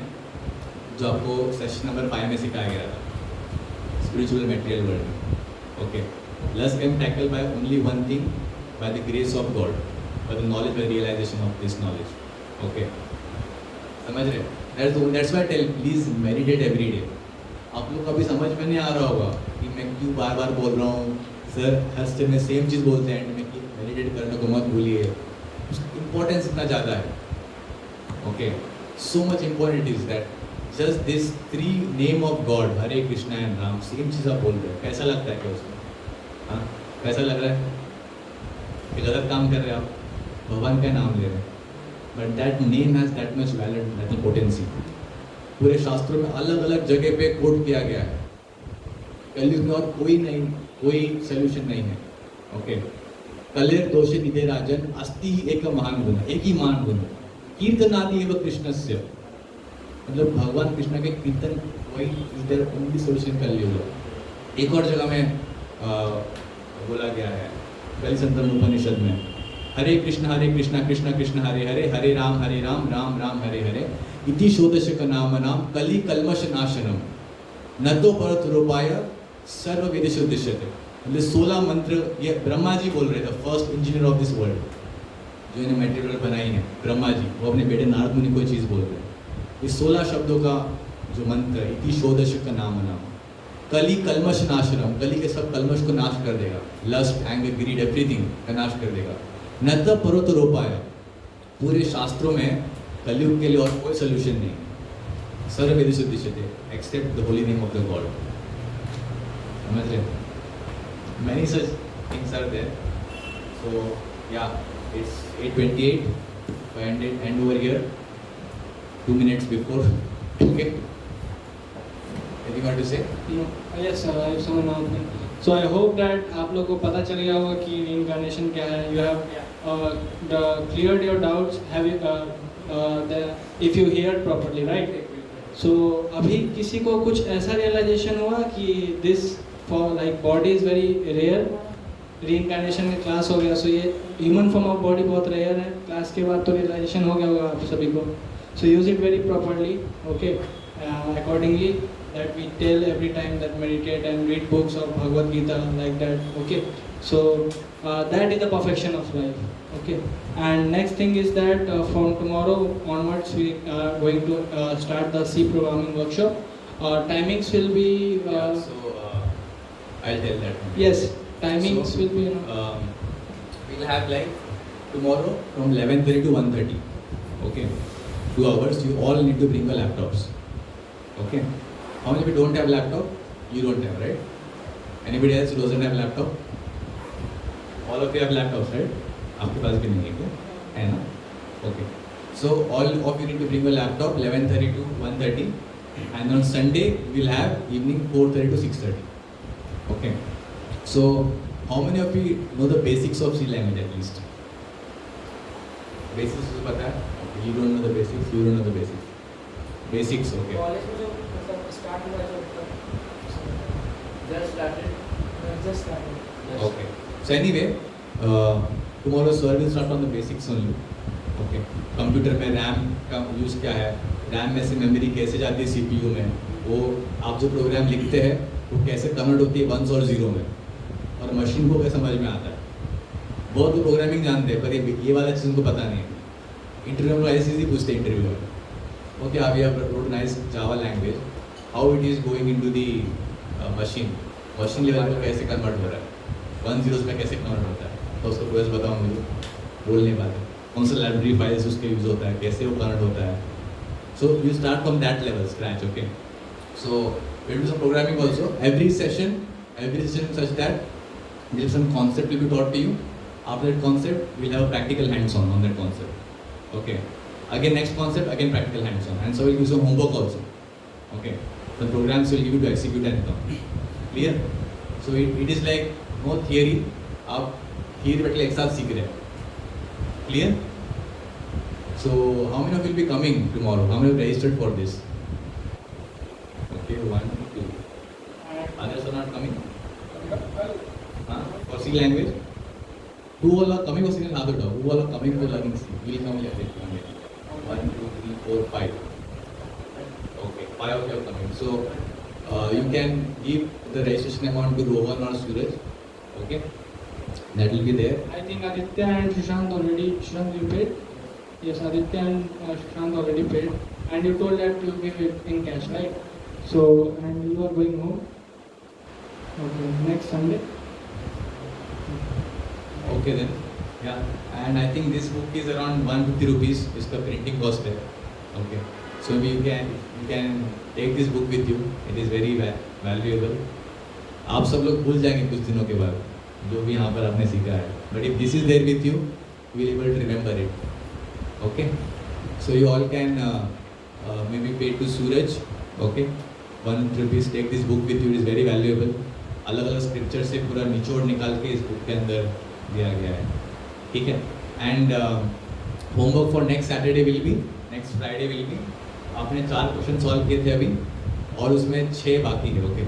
Speaker 2: जो आपको सेशन नंबर 5 में सिखाया गया था, spiritual material world. Okay, lust can tackle by only one thing, by the grace of God, by the knowledge, by realisation of this knowledge. Okay, समझ रहे? That's why tell please meditate every day. आप लोग कभी समझ में नहीं आ रहा होगा कि मैं क्यों बार बार बोल रहा हूँ. सर हर स्टेप में सेम चीज़ बोलते हैं एंड में कि मेडिटेट करने को मत भूलिए. उसका इम्पोर्टेंस इतना ज़्यादा है. Okay, so much important is that just this 3 name of god, Hare Krishna and Ram, same चीज़ आप बोल रहे हैं. कैसा लगता है क्या उसमें? हाँ, कैसा लग रहा है कि गलत काम कर रहे हैं आप? भगवान का नाम ले रहे हैं. but that name has that much value, that much potency. पूरे शास्त्रों में अलग अलग जगह पे कोट किया गया है. कलयुग में और कोई सोल्यूशन नहीं है. ओके, कलेर दोषे निधे राजन अस्ति ही एक महान गुण, एक ही महान गुण, कीर्तनादि एवं कृष्णस्य, मतलब भगवान कृष्ण के कीर्तन वही इज देयर ओनली सोल्यूशन कलयुग. एक और जगह में बोला गया है कलिसंतन उपनिषद में, हरे कृष्ण कृष्ण कृष्ण हरे हरे, हरे राम राम राम हरे हरे, इति षोडशक नाम कलि कल्मष नाशनम, न तो परत रूपाय सर्व विदेश उद्देश्यते. मतलब 16 मंत्र ये ब्रह्मा जी बोल रहे थे, first engineer of this world, जो इन्हें मटेरियल बनाई है ब्रह्मा जी, वो अपने बेटे नारद मुनि को चीज़ बोल रहे हैं. इस 16 शब्दों का जो मंत्र है, इति षोडशक नाम कलि कल्मष नाशनम, कलि के सब कल्मष को नाश कर देगा, लस्ट एंगर ग्रीड एवरीथिंग का नाश कर देगा. न तो परत रूपाय, पूरे शास्त्रों में कलयुग के लिए और कोई सोल्यूशन नहीं, सर्व विदेश उद्देश्यते except the holy name of the god. समझ रहे? Many such things are there. So yeah, it's 8:28. I end over here. 2 minutes before. Okay. Anything you want to say?
Speaker 21: No. Yes, sir. I have some announcement. So I hope that आप लोगों को पता चल गया होगा कि reincarnation क्या है. You have cleared your doubts. Have you if you heard properly, right? So अभी किसी को कुछ ऐसा realization हुआ कि this for like body is very rare, reincarnation में क्लास हो गया, so ये human form of body बहुत rare है. क्लास के बाद तो realization हो गया होगा आप सभी को. So use it very properly, okay? Accordingly, that we tell every time that meditate and read books of Bhagavad Gita like that, okay? So that is the perfection of life, okay? And next thing is that from tomorrow onwards we are going to start the C programming workshop. Timings will be
Speaker 2: I'll tell that.
Speaker 21: Yes, timings will be.
Speaker 2: We'll have like tomorrow from 11:30 to 1:30. Okay, 2 hours. You all need to bring your laptops. Okay. How many people don't have laptop? You don't have, right? Anybody else who doesn't have laptop? All of you have laptops, right? आपके पास भी नहीं है क्या? है ना? Okay. So all of you need to bring your laptop 11:30 to 1:30, and on Sunday we'll have evening 4:30 to 6:30. Okay. So how many of you know the basics of C language at least? Basics तो पता है? Okay. You don't know the basics. You don't know the basics. Basics, okay.
Speaker 20: College में जो मतलब start हुआ जो just started.
Speaker 2: Okay. So anyway, tomorrow sir will start on the basics only. Okay. Computer में RAM का use क्या है? RAM में से मेमोरी कैसे जाती है CPU में? वो आप जो प्रोग्राम लिखते हैं वो कैसे कन्वर्ट होती है 1s और 0 में, और मशीन को कैसे समझ में आता है. बहुत लोग प्रोग्रामिंग जानते हैं पर ये वाला चीज़ उनको पता नहीं है. इंटरव्यू में ऐसी चीज़ पूछते हैं इंटरव्यू में, ओके आप ये road nice Java language, how it is going into the machine level में कैसे कन्वर्ट हो रहा है, 1 0s में कैसे कन्वर्ट होता है, तो उसको प्रोसेस बताओ मुझे, बोल नहीं पाते. कौन सा लाइब्रेरी फाइल्स उसके यूज़ होता है, कैसे वो कन्वर्ट होता है. So you start from that level scratch. Okay. So we'll do some programming also. Every session such that some concept will be taught to you. After that concept, we'll have a practical hands-on on that concept. Okay. Again, next concept, again practical hands-on, and so we'll do some homework also. Okay. The programs will give you to execute and come. Clear? So it is like no theory. आप theory बैठे एक साथ सीख रहे हैं. Clear? So how many of you will be coming tomorrow? How many have registered for this? Okay, 1, 2. Others are not coming? For C language? Who all are coming for C language? Who all are coming for learning C? Will come later. 1, 2, 3, 4, 5. Okay, 5 of you are coming. So you can give the registration amount to Rohan or Suraj. Okay, that will be there.
Speaker 21: I think Aditya and Shushant you paid. Yes, Aditya and Shushant already paid, and you told that you give it in cash, right? So, and you are going home. Okay, next Sunday.
Speaker 2: Okay then. Yeah, and I think this book is around 150 rupees. इसका printing cost है. Okay. So you can take this book with you. It is very valuable. आप सब लोग भूल जाएंगे कुछ दिनों के बाद जो भी यहाँ पर आपने सीखा है. But if this is there with you, you will be able to remember it. Okay, so you all can maybe pay to Suraj. Okay, 1 rupees. Take this book with you. It is very valuable. अलग अलग scripture से पूरा निचोड़ निकाल के इस book के अंदर दिया गया है. ठीक है. And homework for next Saturday will be, next Friday will be. आपने 4 क्वेश्चन सॉल्व किए थे अभी और उसमें 6 बाकी है. ओके,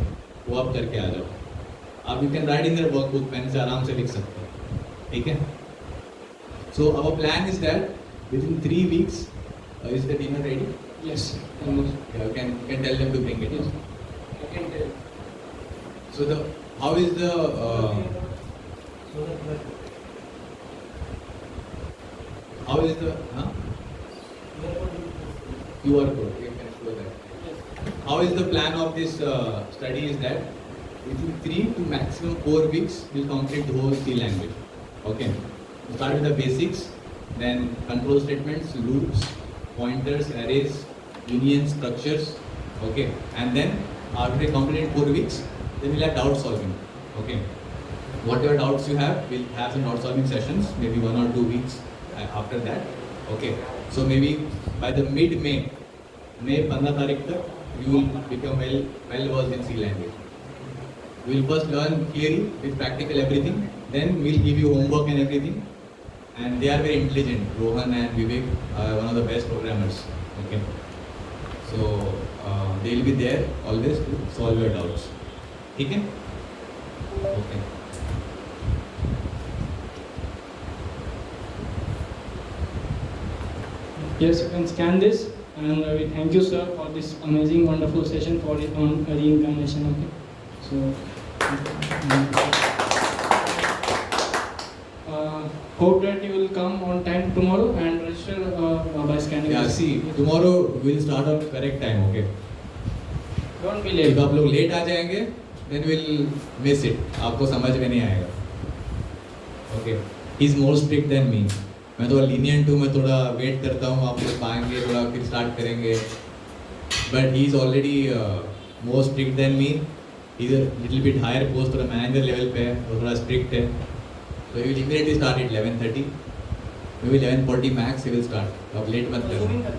Speaker 2: वो आप करके आ जाओ. आप you can write in the workbook, pen से आराम से लिख सकते हो. ठीक है. So our plan is that within 3 weeks is the dinner ready?
Speaker 21: Yes, almost.
Speaker 2: Yeah, you can tell them to bring it.
Speaker 21: Yes, I can tell.
Speaker 2: So the how is the how is the QR code? You can show that. How is the plan of this study is that within 3 to maximum 4 weeks we'll complete the whole C language. Okay. We'll start with the basics, then control statements, loops, pointers, arrays, unions, structures. Okay. And then after we complete 4 weeks, then we'll have doubt solving. Okay. Whatever doubts you have, we'll have some doubt solving sessions, maybe 1 or 2 weeks after that. Okay. So maybe by the mid-May, May 15 तारीख तक, you will become well versed in C language. We'll first learn theory with practical everything. Then we'll give you homework and everything. And they are very intelligent. Rohan and Vivek are one of the best programmers. Okay. So they'll be there always to solve your doubts. Okay? Okay.
Speaker 21: Yes, you can scan this, and we thank you, sir, for this amazing, wonderful session for on reincarnation. Okay, so hope that you will come on time tomorrow and register by scanning.
Speaker 2: Yeah,
Speaker 21: this.
Speaker 2: see, tomorrow we'll start on correct time. Okay.
Speaker 21: Don't be late.
Speaker 2: if आप लोग late आ जाएंगे then we'll miss it. आपको समझ में नहीं आएगा. Okay. He's more strict than me. मैं थोड़ा lenient हूँ, मैं थोड़ा वेट करता हूँ, आप लोग आएंगे थोड़ा फिर स्टार्ट करेंगे. But he's already more strict than me. He's a little bit higher post, थोड़ा manager level पे है, वो थोड़ा strict है. So he will immediately start at 11:30. Maybe 11:40 max he will start. अब late मत करना.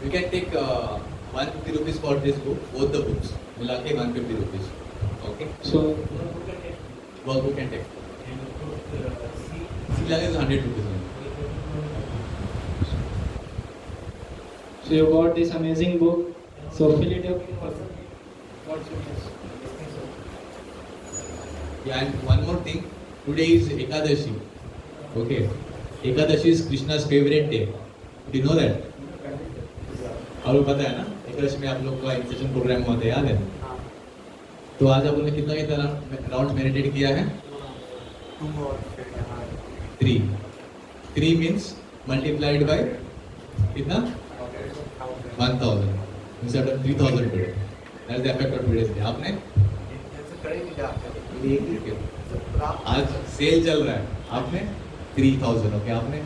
Speaker 2: You can take 150 rupees for this book, both the books. मिला के 150 rupees. Okay.
Speaker 21: So
Speaker 2: workbook and text. C language is 100 rupees only.
Speaker 21: So you got this amazing book. So fill it up. What's your guess?
Speaker 2: Yeah, and one more thing. Today is Ekadashi. Okay. Ekadashi is Krishna's favorite day. Do you know that? आपको पता है ना, एकदाशी में आप लोग का incision programme हुआ था, याद है? तो आज आप लोगों ने कितना राउंड मेडिटेट किया है? 3. 3 means multiplied by कितना? 1000. Instead of 3000 today. That is the effect of today's day. आपने? आज सेल चल रहा है. आपने? 3000. ओके, आपने?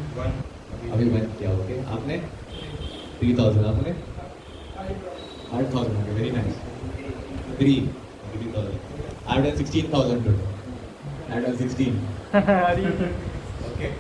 Speaker 2: अभी 1 किया. ओके, आपने? 3000. आपने? 5000. Okay, very nice. 3. 3000. I have done 16,000 today. I have done 16. Okay.